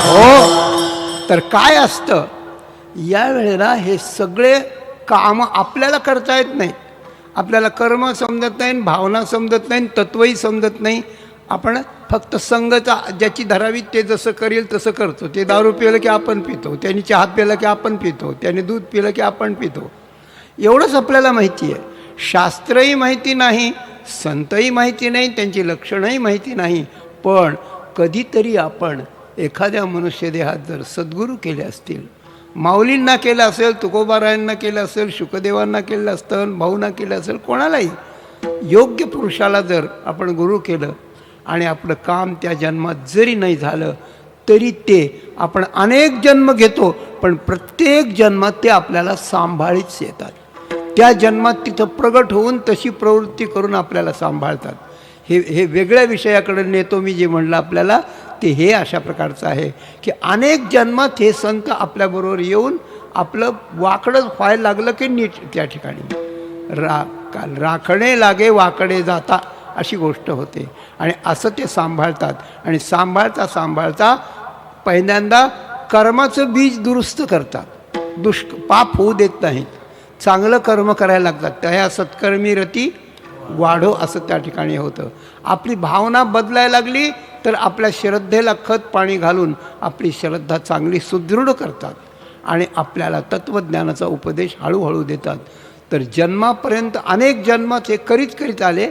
हो. तर काय असतं या वेळेला, हे सगळे काम आपल्याला करता येत नाही. आपल्याला कर्म समजत नाही, भावना समजत नाही, तत्वही समजत नाही. आपण फक्त संगता ज्याची धरावी ते जसं करेल तसं करतो. ते दारू पिलं की आपण पितो, त्यांनी चहा पिला की आपण पितो, त्याने दूध पिलं की आपण पितो. एवढंच आपल्याला माहिती आहे. शास्त्रही माहिती नाही, संतही माहिती नाही, त्यांची लक्षणंही माहिती नाही. पण कधीतरी आपण एखाद्या मनुष्यदेहात जर सद्गुरू केले असतील, माऊलींना केलं असेल, तुकोबारायांना केलं असेल, शुकदेवांना केलं असतं, भाऊंना केलं असेल, कोणालाही योग्य पुरुषाला जर आपण गुरु केलं आणि आपलं काम त्या जन्मात जरी नाही झालं तरी ते आपण अनेक जन्म घेतो, पण प्रत्येक जन्मात ते आपल्याला सांभाळीच येतात. त्या जन्मात तिथं प्रगट होऊन तशी प्रवृत्ती करून आपल्याला सांभाळतात. हे वेगळ्या विषयाकडे नेतो मी. जे म्हणलं आपल्याला ते हे अशा प्रकारचं आहे की अनेक जन्मात हे संत आपल्याबरोबर येऊन आपलं वाकडं व्हायला लागलं की नीट त्या ठिकाणी राखणे लागे वाकडे जाता अशी गोष्ट होते. आणि असं ते सांभाळतात. आणि सांभाळता पहिल्यांदा कर्माचं बीज दुरुस्त करतात, पाप होऊ देत नाहीत, चांगलं कर्म करायला लागतात. त्या सत्कर्मी रती वाढो असं त्या ठिकाणी होतं. आपली भावना बदलायला लागली तर आपल्या श्रद्धेला खत पाणी घालून आपली श्रद्धा चांगली सुदृढ करतात आणि आपल्याला तत्त्वज्ञानाचा उपदेश हळूहळू देतात. तर जन्मापर्यंत अनेक जन्मात हे करीत आले.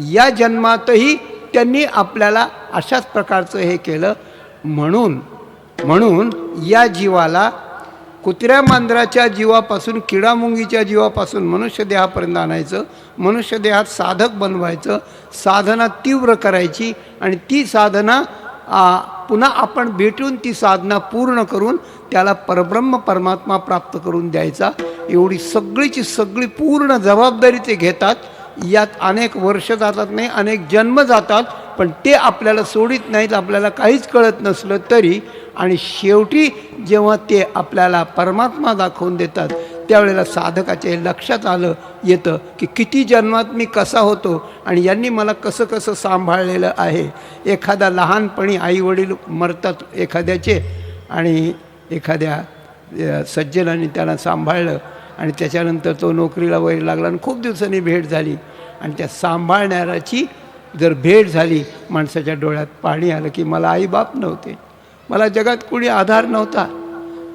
या जन्मातही त्यांनी आपल्याला अशाच प्रकारचं हे केलं. म्हणून या जीवाला कुत्र्या मांजराच्या जीवापासून किडामुंगीच्या जीवापासून मनुष्य देहापर्यंत आणायचं, मनुष्य देहात साधक बनवायचं, साधना तीव्र करायची आणि ती साधना पुन्हा आपण भेटून ती साधना पूर्ण करून त्याला परब्रह्म परमात्मा प्राप्त करून द्यायचा. एवढी सगळीची सगळी पूर्ण जबाबदारी ते घेतात. यात अनेक वर्ष जातात, नाही अनेक जन्म जातात, पण ते आपल्याला सोडित नाहीत, आपल्याला काहीच कळत नसलं तरी. आणि शेवटी जेव्हा ते आपल्याला परमात्मा दाखवून देतात त्यावेळेला साधकाच्या लक्षात येतं की किती जन्मात मी कसा होतो आणि यांनी मला कसं कसं सांभाळलेलं आहे. एखादा लहानपणी आईवडील मरतात एखाद्याचे आणि एखाद्या सज्जनाने त्याला सांभाळलं आणि त्याच्यानंतर तो नोकरीला वगैरे लागला आणि खूप दिवसांनी भेट झाली आणि त्या सांभाळणाऱ्याची जर भेट झाली, माणसाच्या डोळ्यात पाणी आलं की मला आईबाप नव्हते, मला जगात कुणी आधार नव्हता,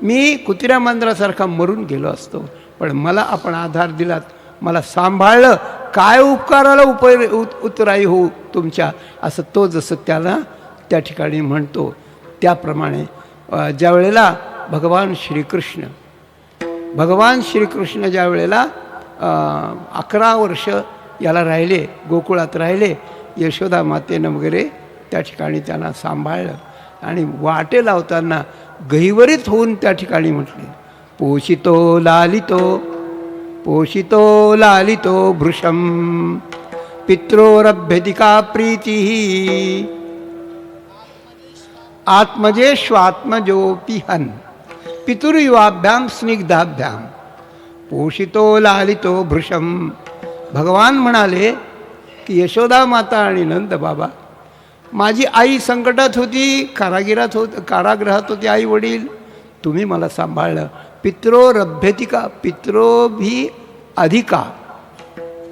मी कुत्र्या मांजरासारखा मरून गेलो असतो, पण मला आपण आधार दिलात, मला सांभाळलं, काय उपकाराला उतराई होऊ तुमच्या, असं तो जसं त्याला त्या ठिकाणी म्हणतो. त्याप्रमाणे ज्या वेळेला भगवान श्रीकृष्ण ज्या वेळेला 11 वर्ष याला राहिले, गोकुळात राहिले, यशोदा मातेनं वगैरे त्या ठिकाणी त्यांना सांभाळलं आणि वाटे लावताना गहिवरीत होऊन त्या ठिकाणी म्हटले, पोषितो लालितो भृशं पित्रोरभ्यधिका प्रीतिः आत्मजेष्वात्मजोऽपि हन् पितुर्युवाभ्याम स्निग्धाभ्याम पोषितो लालितो भृशं. भगवान म्हणाले की यशोदा माता आणि नंद बाबा, माझी आई संकटात होती, कारागृहात होती आई वडील, तुम्ही मला सांभाळलं. पित्रोरभ्यतिका, पित्रो भी अधिका,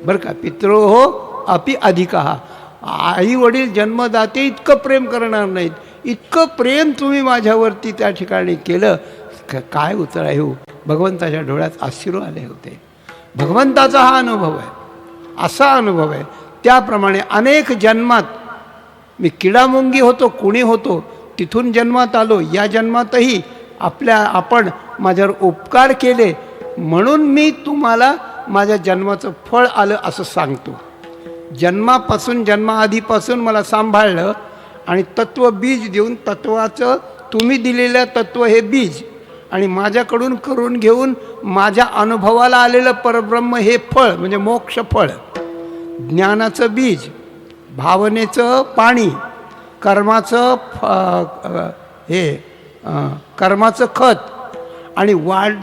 बरं का, पित्रो हो अपि अधिका. आई वडील जन्मदाते इतकं प्रेम करणार नाहीत, इतकं प्रेम तुम्ही माझ्यावरती त्या ठिकाणी केलं, काय उतराई हो. भगवंताच्या डोळ्यात अश्रू आले होते. भगवंताचा हा अनुभव आहे, असा अनुभव आहे. त्याप्रमाणे अनेक जन्मात मी किडामुंगी होतो, कुणी होतो, तिथून जन्मात आलो, या जन्मातही आपण माझ्यावर उपकार केले म्हणून मी तुम्हाला माझ्या जन्माचं फळ आलं असं सांगतो. जन्माआधीपासून मला सांभाळलं आणि तत्व बीज देऊन, तत्वाचं तुम्ही दिलेलं तत्व हे बीज आणि माझ्याकडून करून घेऊन माझ्या अनुभवाला आलेलं परब्रह्म हे फळ म्हणजे मोक्ष फळ. ज्ञानाचं बीज, भावनेचं पाणी, कर्माचं कर्माचं खत आणि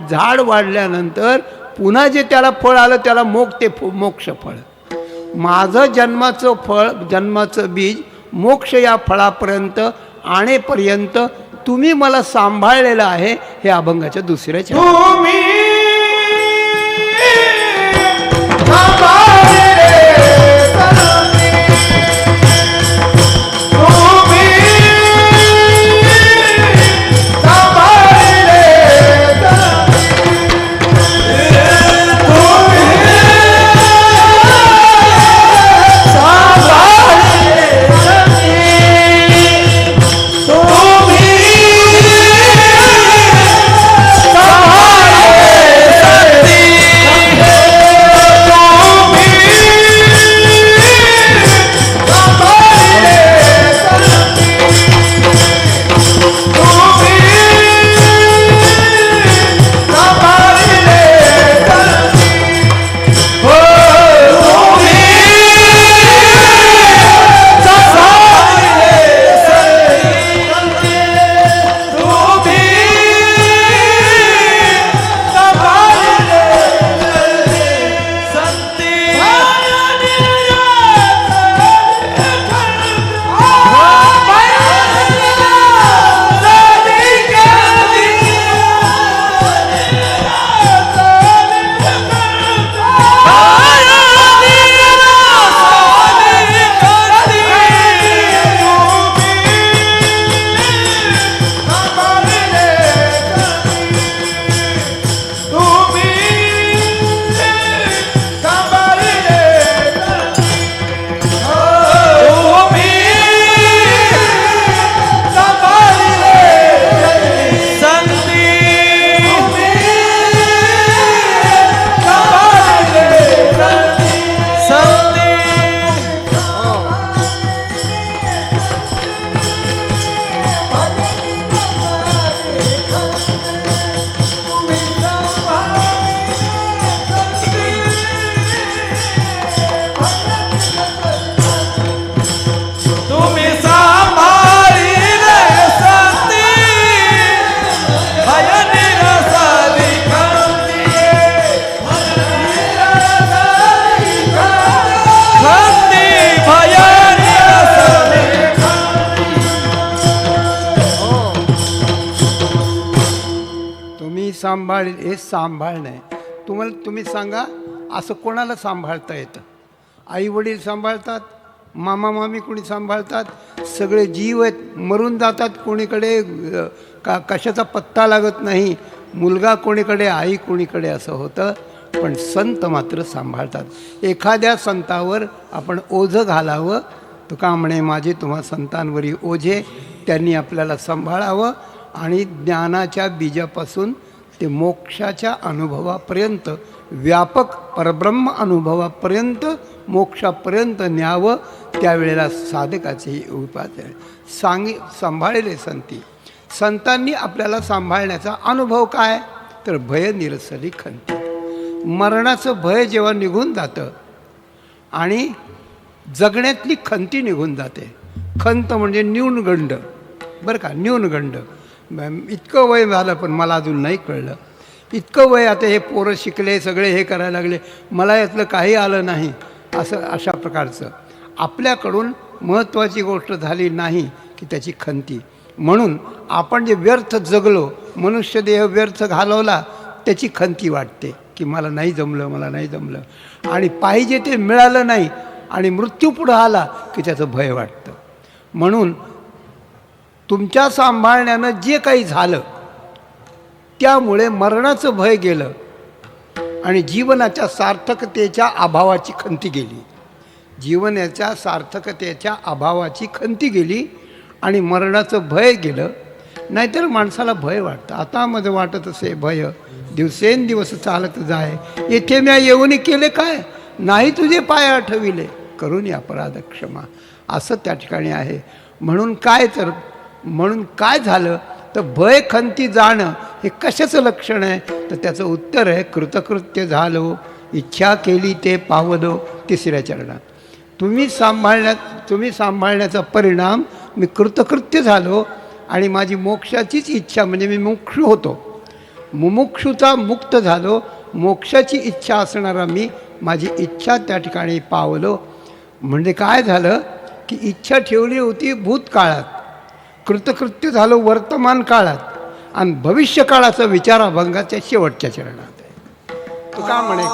झाड वाढल्यानंतर पुन्हा जे त्याला फळ आलं त्याला मोक्ष फळ. माझं जन्माचं बीज मोक्ष या फळापर्यंत आणेपर्यंत तुम्ही मला सांभाळलेलं आहे. हे अभंगाच्या दुसऱ्याच्या सांभाळेल हे सांभाळणं आहे. तुम्ही सांगा असं कोणाला सांभाळता येतं? आई वडील सांभाळतात, मामा मामी कोणी सांभाळतात, सगळे जीव आहेत मरून जातात, कोणीकडे कशाचा पत्ता लागत नाही, मुलगा कोणीकडे आई कोणीकडे असं होतं. पण संत मात्र सांभाळतात. एखाद्या संतावर आपण ओझं घालावं, तुका म्हणे माझे तुम्हा संतांवरी ओझे, त्यांनी आपल्याला सांभाळावं आणि ज्ञानाच्या बीजापासून ते मोक्षाच्या अनुभवापर्यंत, व्यापक परब्रह्म अनुभवापर्यंत, मोक्षापर्यंत न्यावं. त्यावेळेला साधकाचे उपाय सांभाळले संतांनी आपल्याला सांभाळण्याचा अनुभव काय? तर भय निरसली खंती. मरणाचं भय जेव्हा निघून जातं आणि जगण्यातली खंती निघून जाते. खंत म्हणजे न्यूनगंड, बरं का, न्यूनगंड. इतकं वय झालं पण मला अजून नाही कळलं, इतकं वय, आता हे पोरं शिकले, सगळे हे करायला लागले, मला यातलं काही आलं नाही, असं अशा प्रकारचं आपल्याकडून महत्त्वाची गोष्ट झाली नाही की त्याची खंती. म्हणून आपण जे व्यर्थ जगलो, मनुष्यदेह व्यर्थ घालवला, त्याची खंती वाटते की मला नाही जमलं. आणि पाहिजे ते मिळालं नाही आणि मृत्यू पुढं आला की त्याचं भय वाटतं. म्हणून तुमच्या सांभाळण्यानं जे काही झालं त्यामुळे मरणाचं भय गेलं आणि जीवनाच्या सार्थकतेच्या अभावाची खंती गेली. जीवनाच्या सार्थकतेच्या अभावाची खंती गेली आणि मरणाचं भय गेलं. नाहीतर माणसाला भय वाटतं. आता मध्ये वाटत असे भय दिवसेंदिवस चालत जाय, येथे म्या येऊन केले काय, नाही तुझे पाय आठविले, करून अपराध क्षमा, असं त्या ठिकाणी आहे. म्हणून काय झालं तर भय खंती जाणं हे कशाचं लक्षण आहे? तर त्याचं उत्तर आहे कृतकृत्य झालो, इच्छा केली ते पावलो. तिसऱ्या चरणात तुम्ही सांभाळण्याचा परिणाम मी कृतकृत्य झालो आणि माझी मोक्षाचीच इच्छा, म्हणजे मी मुमुक्षू होतो, मुमुक्षूचा मुक्त झालो, मोक्षाची इच्छा असणारा मी माझी इच्छा त्या ठिकाणी पावलो. म्हणजे काय झालं की इच्छा ठेवली होती भूतकाळात, कृतकृत्य झालो वर्तमान काळात, आणि भविष्यकाळाचा विचार अभंगाच्या शेवटच्या चरणात आहे. तू का म्हणे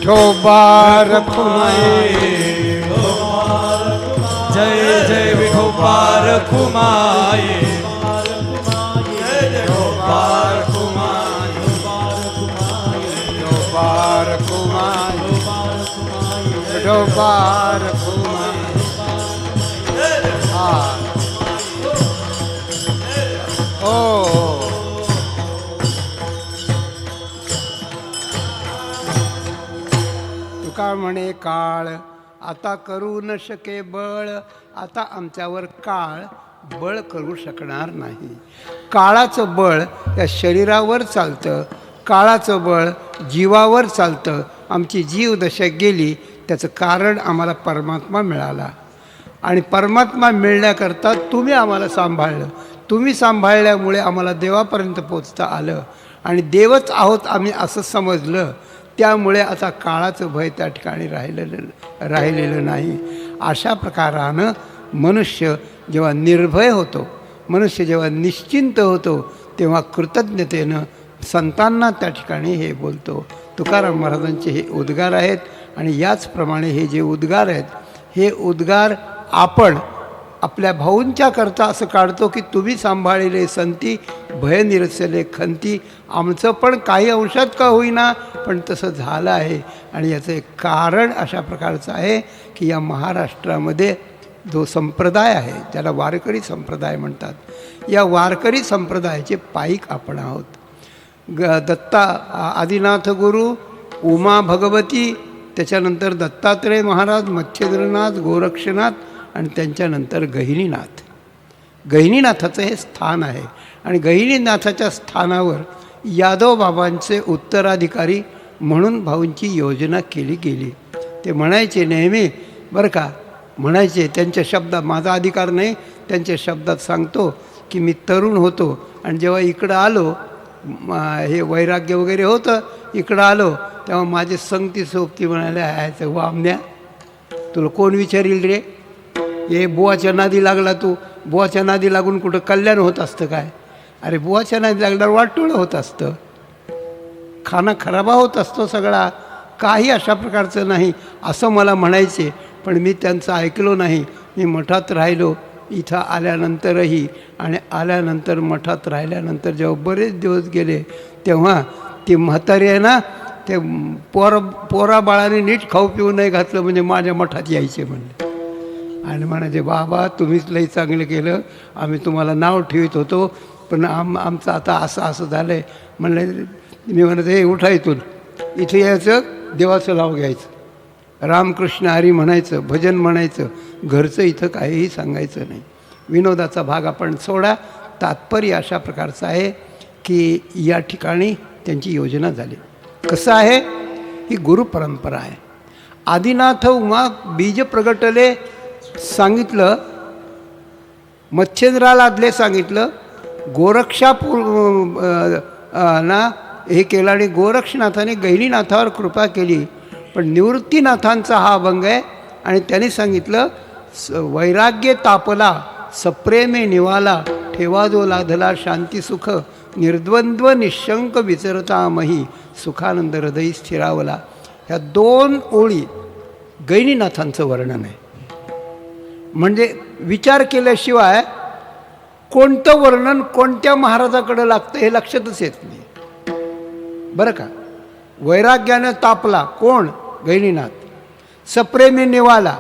विठोबा रखुमाई जय जय विठोबा रखुमाई जय जय विठोबा रखुमाई विठोबा रखुमाई विठोबा रखुमाई ओ तुका म्हणे काळ आता करू न शके बळ, आता आमच्यावर काळ बळ करू शकणार नाही. काळाचं बळ या शरीरावर चालतं, काळाचं बळ जीवावर चालतं. आमची जीवदशा गेली, त्याचं कारण आम्हाला परमात्मा मिळाला आणि परमात्मा मिळण्याकरता तुम्ही आम्हाला सांभाळलं. तुम्ही सांभाळल्यामुळे आम्हाला देवापर्यंत पोचता आलं आणि देवच आहोत आम्ही असं समजलं. त्यामुळे आता काळाचं भय त्या ठिकाणी राहिलेलं नाही. अशा प्रकारानं मनुष्य जेव्हा निर्भय होतो, मनुष्य जेव्हा निश्चिंत होतो, तेव्हा कृतज्ञतेनं संतांना त्या ठिकाणी हे बोलतो. तुकाराम महाराजांचे हे उद्गार आहेत आणि याचप्रमाणे हे जे उद्गार आहेत, हे उद्गार आपण आपल्या भाऊंच्या करता असं काढतो की तुम्ही सांभाळलेले संती भय निरसले खंती. आमचं पण काही अंशात का होईना पण तसं झालं आहे आणि याचं एक कारण अशा प्रकारचं आहे की या महाराष्ट्रामध्ये जो संप्रदाय आहे, ज्याला वारकरी संप्रदाय म्हणतात, या वारकरी संप्रदायाचे पाईक आपण आहोत. दत्ता आदिनाथ गुरु, उमा भगवती, त्याच्यानंतर दत्तात्रेय महाराज, मच्छिंद्रनाथ, गोरक्षनाथ आणि त्यांच्यानंतर गहिनीनाथ. गहिनीनाथाचं हे स्थान आहे आणि गहिनीनाथाच्या स्थानावर यादव बाबांचे उत्तराधिकारी म्हणून भाऊंची योजना केली गेली. ते म्हणायचे नेहमी बरं का, म्हणायचे त्यांच्या शब्दात, माझा अधिकार नाही, त्यांच्या शब्दात सांगतो की मी तरुण होतो आणि जेव्हा इकडं आलो, हे वैराग्य वगैरे होतं, इकडं आलो तेव्हा माझे संगती सोबती म्हणाले, आहे वामण्या तुला कोण विचारील रे, हे बुवाच्या नादी लागला तू, बुवाच्या नादी लागून कुठं कल्याण होत असतं काय? अरे बुवाच्या नादी लागल्यावर वाटोळं होत असतं, खाना खराबा होत असतो सगळा, काही अशा प्रकारचं नाही असं मला म्हणायचे. पण मी त्यांचं ऐकलो नाही. मी मठात राहिलो इथं आल्यानंतरही आणि आल्यानंतर मठात राहिल्यानंतर जेव्हा बरेच दिवस गेले तेव्हा ती म्हातारी आहे ना, ते पोरा बाळाने नीट खाऊ पिऊ नाही घातलं म्हणजे माझ्या मठात यायचे म्हणले आणि म्हणायचे बाबा तुम्हीच लई चांगलं केलं, आम्ही तुम्हाला नाव ठेवत होतो पण आमचं आता असं असं झालं आहे. म्हणलं मी म्हणत हे उठा इथून, इथे यायचं, देवाचं नाव घ्यायचं, रामकृष्ण हरी म्हणायचं, भजन म्हणायचं, घरचं इथं काहीही सांगायचं नाही. विनोदाचा भाग आपण सोडा. तात्पर्य अशा प्रकारचं आहे की या ठिकाणी त्यांची योजना झाली. कसं आहे, ही गुरुपरंपरा आहे. आदिनाथ उमा बीज प्रगटले सांगितलं, मच्छिंद्रालादले सांगितलं, गोरक्षापूर ना हे केलं आणि गोरक्षनाथाने गहिनीनाथावर कृपा केली. पण निवृत्तीनाथांचा हा अभंग आहे आणि त्याने सांगितलं, वैराग्य तापला सप्रेमे निवाला, ठेवा जो लाधला शांती सुख, निर्द्वंद्व निशंक विचरता मही, सुखानंद हृदयी स्थिरावला. ह्या दोन ओळी गहिनीनाथांचं वर्णन आहे. म्हणजे विचार केल्याशिवाय कोणतं वर्णन कोणत्या महाराजाकडं लागतं हे लक्षातच येत नाही बरं का. वैराग्यानं तापला कोण, गहिनीनाथ. सप्रेमी निवाला,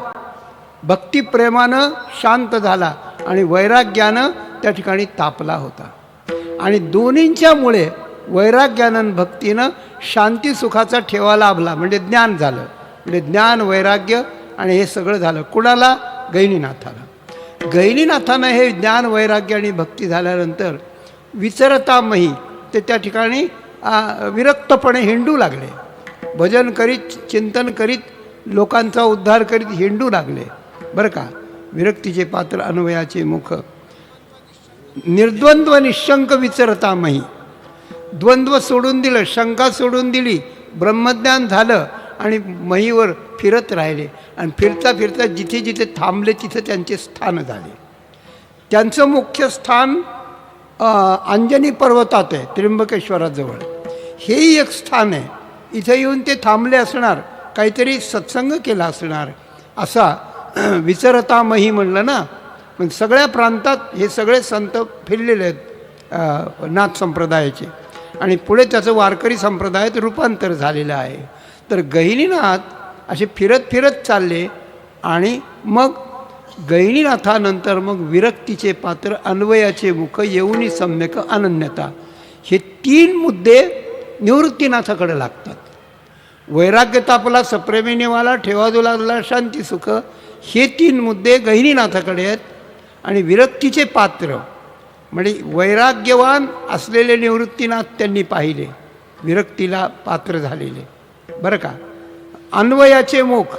भक्तिप्रेमानं शांत झाला आणि वैराग्यानं त्या ठिकाणी तापला होता. आणि दोन्हींच्यामुळे वैराग्यानं भक्तीनं शांती सुखाचा ठेवा लाभला म्हणजे ज्ञान झालं. म्हणजे ज्ञान वैराग्य आणि हे सगळं झालं कुणाला, गहिनीनाथाला. गहिनीनाथानं हे ज्ञान वैराग्य आणि भक्ती झाल्यानंतर विचरतामही ते त्या ठिकाणी विरक्तपणे हिंडू लागले. भजन करीत चिंतन करीत लोकांचा उद्धार करीत हिंडू लागले बरं का. विरक्तीचे पात्र अन्वयाचे मुख. निर्द्वंद्व निशंक विचरतामही, द्वंद्व सोडून दिलं, शंका सोडून दिली, ब्रह्मज्ञान झालं आणि महीवर फिरत राहिले आणि फिरता फिरता जिथे जिथे थांबले तिथे त्यांचे स्थान झाले. त्यांचं मुख्य स्थान अंजनी पर्वतात आहे, त्र्यंबकेश्वराजवळ. हेही एक स्थान आहे इथं येऊन ते थांबले असणार, काहीतरी सत्संग केला असणार असा विचरतामही म्हणलं ना. पण सगळ्या प्रांतात हे सगळे संत फिरलेले आहेत नाथ संप्रदायाचे, आणि पुढे त्याचं वारकरी संप्रदायात रूपांतर झालेलं आहे. तर गहिनीनाथ असे फिरत फिरत चालले, आणि मग गहिनीनाथानंतर मग विरक्तीचे पात्र, अन्वयाचे मुख, येऊनी सम्यक, अनन्यता, हे 3 मुद्दे निवृत्तीनाथाकडे लागतात. वैराग्य तापला, सप्रेमिनेवाला, ठेवा दुलाला शांती सुख, हे 3 मुद्दे गहिनीनाथाकडे आहेत. आणि विरक्तीचे पात्र म्हणजे वैराग्यवान असलेले निवृत्तीनाथ त्यांनी पाहिले, विरक्तीला पात्र झालेले, बरं का. अन्वयाचे मुख,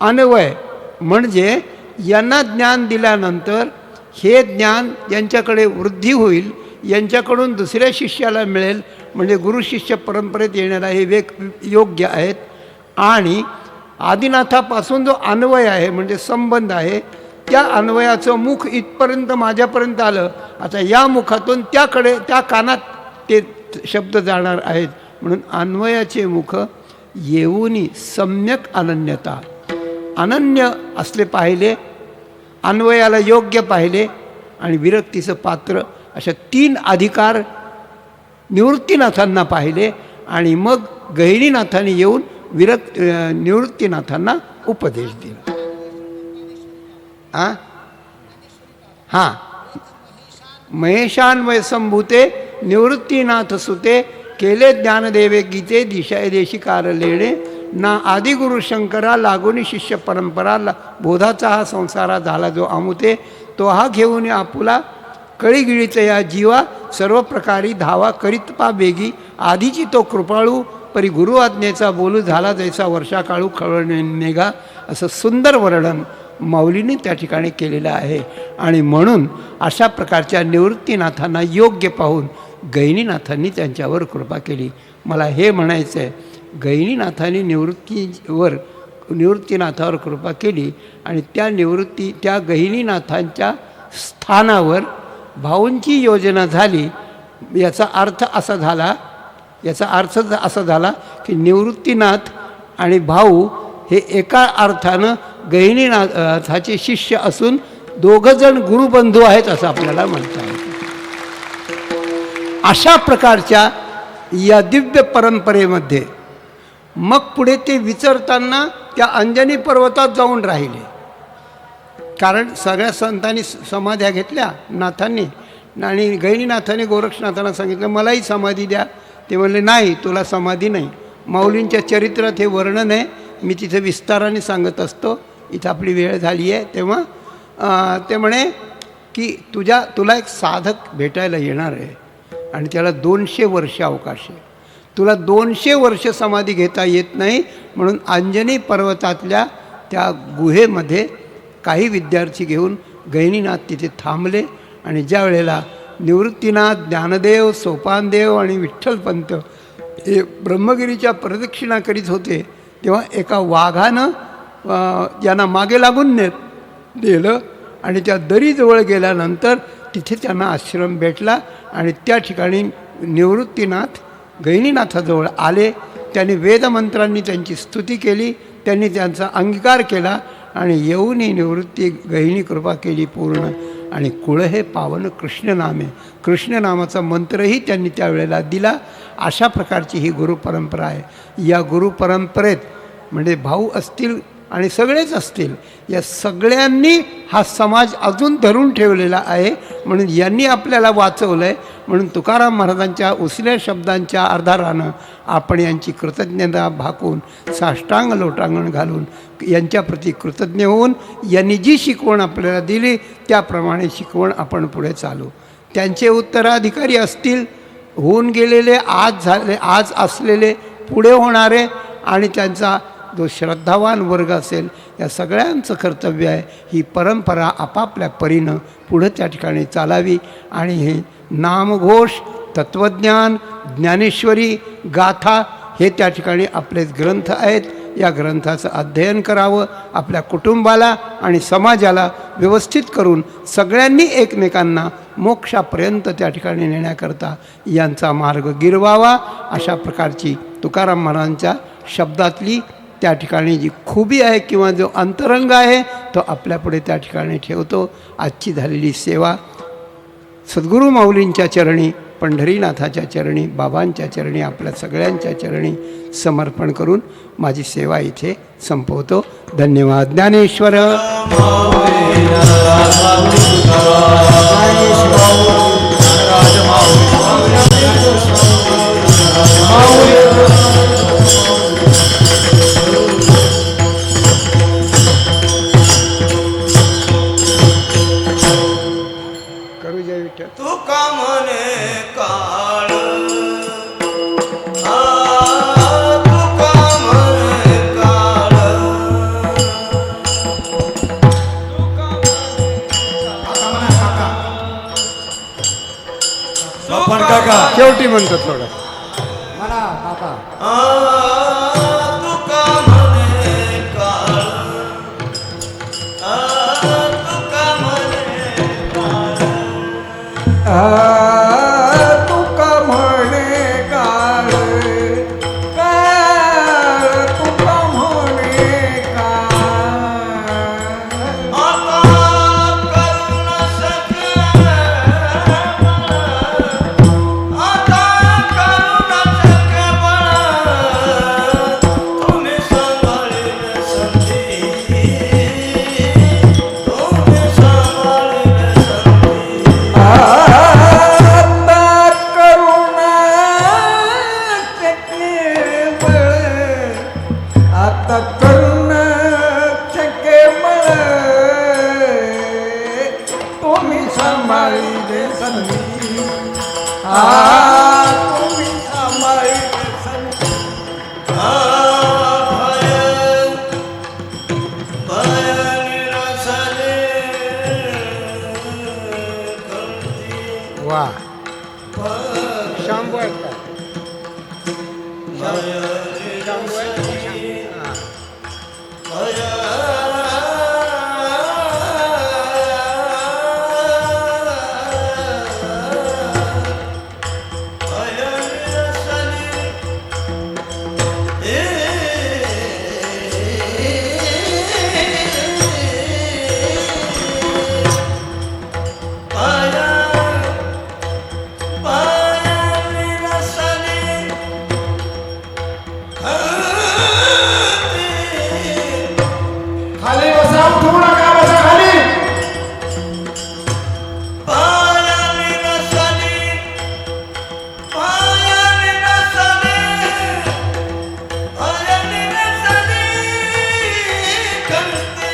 अन्वय म्हणजे यांना ज्ञान दिल्यानंतर हे ज्ञान यांच्याकडे वृद्धी होईल, यांच्याकडून दुसऱ्या शिष्याला मिळेल, म्हणजे गुरुशिष्य परंपरेत येणारा हे योग्य आहेत. आणि आदिनाथापासून जो अन्वय आहे म्हणजे संबंध आहे, त्या अन्वयाचं मुख इथपर्यंत माझ्यापर्यंत आलं, आता या मुखातून त्याकडे, त्या कानात ते शब्द जाणार आहेत. म्हणून अन्वयाचे मुख, येऊनी सम्यक अनन्यता, अनन्य असले पाहिले, अन्वयाला योग्य पाहिले, आणि विरक्तीचं पात्र, अशा 3 अधिकार निवृत्तीनाथांना पाहिले. आणि मग गहिनीनाथांनी येऊन निवृत्तीनाथांना उपदेश दिला. हां, महेशान्वय संभूते निवृत्तीनाथ सुते, केले ज्ञानदेवे गीते, दिशाय देशिकार लेणे, ना आदिगुरु शंकरा, लागोनी शिष्य परंपरा, बोधाचा हा संसारा झाला जो आमुते, तो हा घेऊन आपुला, कळीगिळीच या जीवा, सर्व प्रकारी धावा करीत पा बेगी, आधीची तो कृपाळू, परी गुरु आज्ञेचा बोलू, झाला जैसा वर्षाकाळू खळणे निघा. असं सुंदर वर्णन माऊलीने त्या ठिकाणी केलेलं आहे. आणि म्हणून अशा प्रकारच्या निवृत्तीनाथांना योग्य पाहून गहिनीनाथांनी त्यांच्यावर कृपा केली. मला हे म्हणायचं आहे, गहिनीनाथांनी निवृत्तीनाथावर कृपा केली, आणि त्या गहिनीनाथांच्या स्थानावर भाऊंची योजना झाली. याचा अर्थ असा झाला की निवृत्तीनाथ आणि भाऊ हे एका अर्थानं गहिनीनाथाचे शिष्य असून दोघंजण गुरुबंधू आहेत असं आपल्याला म्हणता येतं. अशा प्रकारच्या या दिव्य परंपरेमध्ये मग पुढे ते विचरताना त्या अंजनी पर्वतात जाऊन राहिले. कारण सगळ्या संतांनी समाध्या घेतल्या नाथांनी, आणि गहिनीनाथाने गोरक्षनाथांना सांगितलं मलाही समाधी द्या. ते म्हणले नाही, तुला समाधी नाही. माऊलींच्या चरित्रात हे वर्णन आहे, मी तिथे विस्ताराने सांगत असतो. इथं आपली वेळ झाली आहे. तेव्हा ते म्हणे की तुला एक साधक भेटायला येणार आहे, आणि त्याला 200 वर्ष अवकाश आहे. तुला 200 वर्ष समाधी घेता येत नाही, म्हणून अंजनी पर्वतातल्या त्या गुहेमध्ये काही विद्यार्थी घेऊन गहिनीनाथ तिथे थांबले. आणि ज्या वेळेला निवृत्तीनाथ, ज्ञानदेव, सोपानदेव आणि विठ्ठलपंत हे ब्रह्मगिरीच्या प्रदक्षिणा करीत होते, तेव्हा एका वाघानं यांना मागे लागून नेलं, आणि त्या दरीजवळ गेल्यानंतर तिथे त्यांना आश्रम भेटला. आणि त्या ठिकाणी निवृत्तीनाथ गहिनीनाथाजवळ आले. त्यांनी वेदमंत्रांनी त्यांची स्तुती केली, त्यांनी त्यांचा अंगीकार केला, आणि येऊनही निवृत्ती गहिनी कृपा केली पूर्ण. आणि कुळ हे पावन कृष्ण नामे, कृष्ण नामाचा मंत्रही त्यांनी त्यावेळेला दिला. अशा प्रकारची ही गुरुपरंपरा आहे. या गुरुपरंपरेत म्हणजे भाऊ असतील आणि सगळेच असतील, या सगळ्यांनी हा समाज अजून धरून ठेवलेला आहे. म्हणून यांनी आपल्याला वाचवलं आहे. म्हणून तुकाराम महाराजांच्या उसल्या शब्दांच्या आधारानं आपण यांची कृतज्ञता भाकून साष्टांग लोटांगण घालून यांच्याप्रती कृतज्ञ होऊन यांनी जी शिकवण आपल्याला दिली त्याप्रमाणे शिकवण आपण पुढे चालू. त्यांचे उत्तराधिकारी असतील, होऊन गेलेले, आज असलेले, पुढे होणारे, आणि त्यांचा जो श्रद्धावान वर्ग असेल, या सगळ्यांचं कर्तव्य आहे ही परंपरा आपापल्या परीनं पुढं त्या ठिकाणी चालावी. आणि हे नामघोष, तत्त्वज्ञान, ज्ञानेश्वरी, गाथा हे त्या ठिकाणी आपले ग्रंथ आहेत. या ग्रंथाचं अध्ययन करावं, आपल्या कुटुंबाला आणि समाजाला व्यवस्थित करून सगळ्यांनी एकमेकांना मोक्षापर्यंत त्या ठिकाणी नेण्याकरता यांचा मार्ग गिरवावा, अशा प्रकारची तुकाराम महाराजांच्या शब्दातली त्या ठिकाणी जी खुबी आहे किंवा जो अंतरंग आहे तो आपल्यापुढे त्या ठिकाणी ठेवतो. आजची झालेली सेवा सद्गुरू माऊलींच्या चरणी, पंढरीनाथाच्या चरणी, बाबांच्या चरणी, आपल्या सगळ्यांच्या चरणी समर्पण करून माझी सेवा इथे संपवतो. धन्यवाद. ज्ञानेश्वर करू जय विठ्ठल. तुका म्हणे काळ तुका म्हणे काळ बापण काका शेवटी म्हणतो थोडं. तुका म्हणे काळ तुका म्हणे तुका म्हणे काळ काळ तुका म्हणे काळ आता करुण शक्य आता करुण शक्य तुम्ही सांभाळील संधी तुम्ही सांभाळील संधी आता करुणा केवळ आता करुणा केवळ तुम्ही सांभाळीले संधी तुम्ही सांभाळीले संधी वा शांबू आहेत का? शांबू आहेत? हां. खाली बसा उठू नका बसा खाली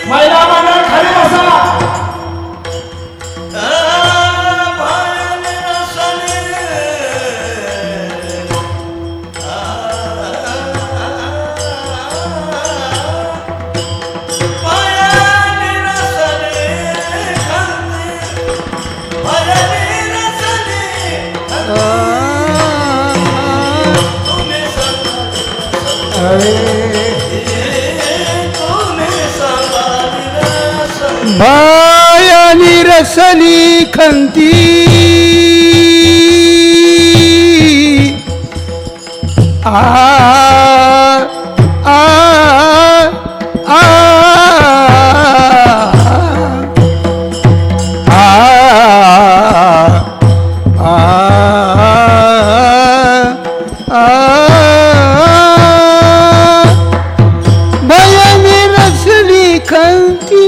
महिला मंडळ खाली बसा भयानी रसली खंती आ आ आ भयानी रसली खंती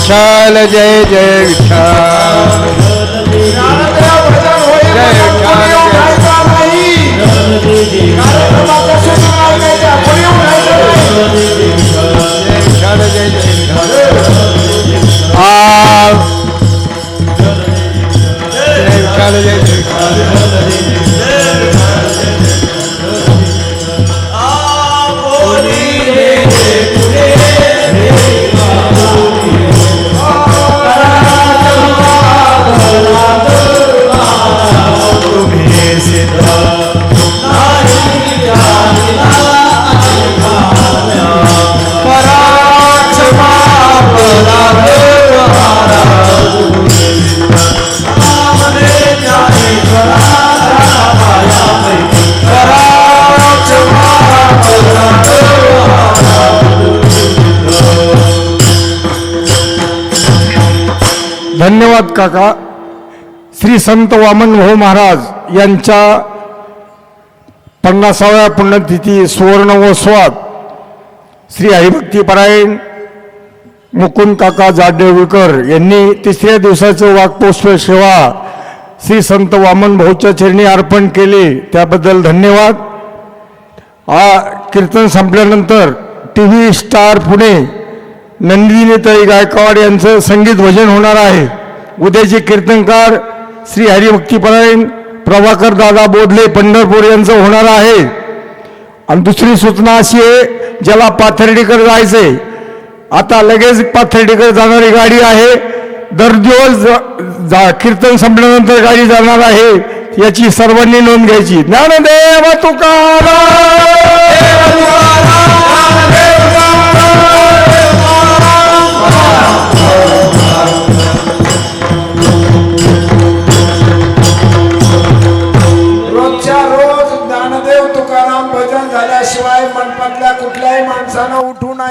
विठ्ठल जय जय विठ्ठल धन्यवाद काका. श्री संत वामन भाऊ महाराज यांच्या 50व्या पुण्यतिथी सुवर्णमहोत्सवात श्री हरिभक्तीपरायण मुकुंद काका जाडेवळकर यांनी 3ऱ्या दिवसाचं वाक्पोष्प सेवा श्री संत वामन भाऊच्या चरणी अर्पण केले, त्याबद्दल धन्यवाद. कीर्तन संपल्यानंतर TV स्टार पुणे नंदिनीताई गायकवाड यांचं संगीत भजन होणार आहे. उद्याचे कीर्तनकार श्री हरिभक्तीपरायण प्रभाकर दादा बोधले पंढरपूर यांचं होणार आहे. आणि दुसरी सूचना अशी आहे, ज्याला पाथर्डीकडे जायचंय, आता लगेच पाथर्डीकडे जाणारी गाडी आहे. दर दिवस कीर्तन संपल्यानंतर गाडी जाणार आहे, याची सर्वांनी नोंद घ्यायची. ज्ञानदेव तुकाराम. रोजच्या रोज ज्ञानदेव तुकाराम भजन झाल्याशिवाय मनपातल्या कुठल्याही माणसानं उठू नये.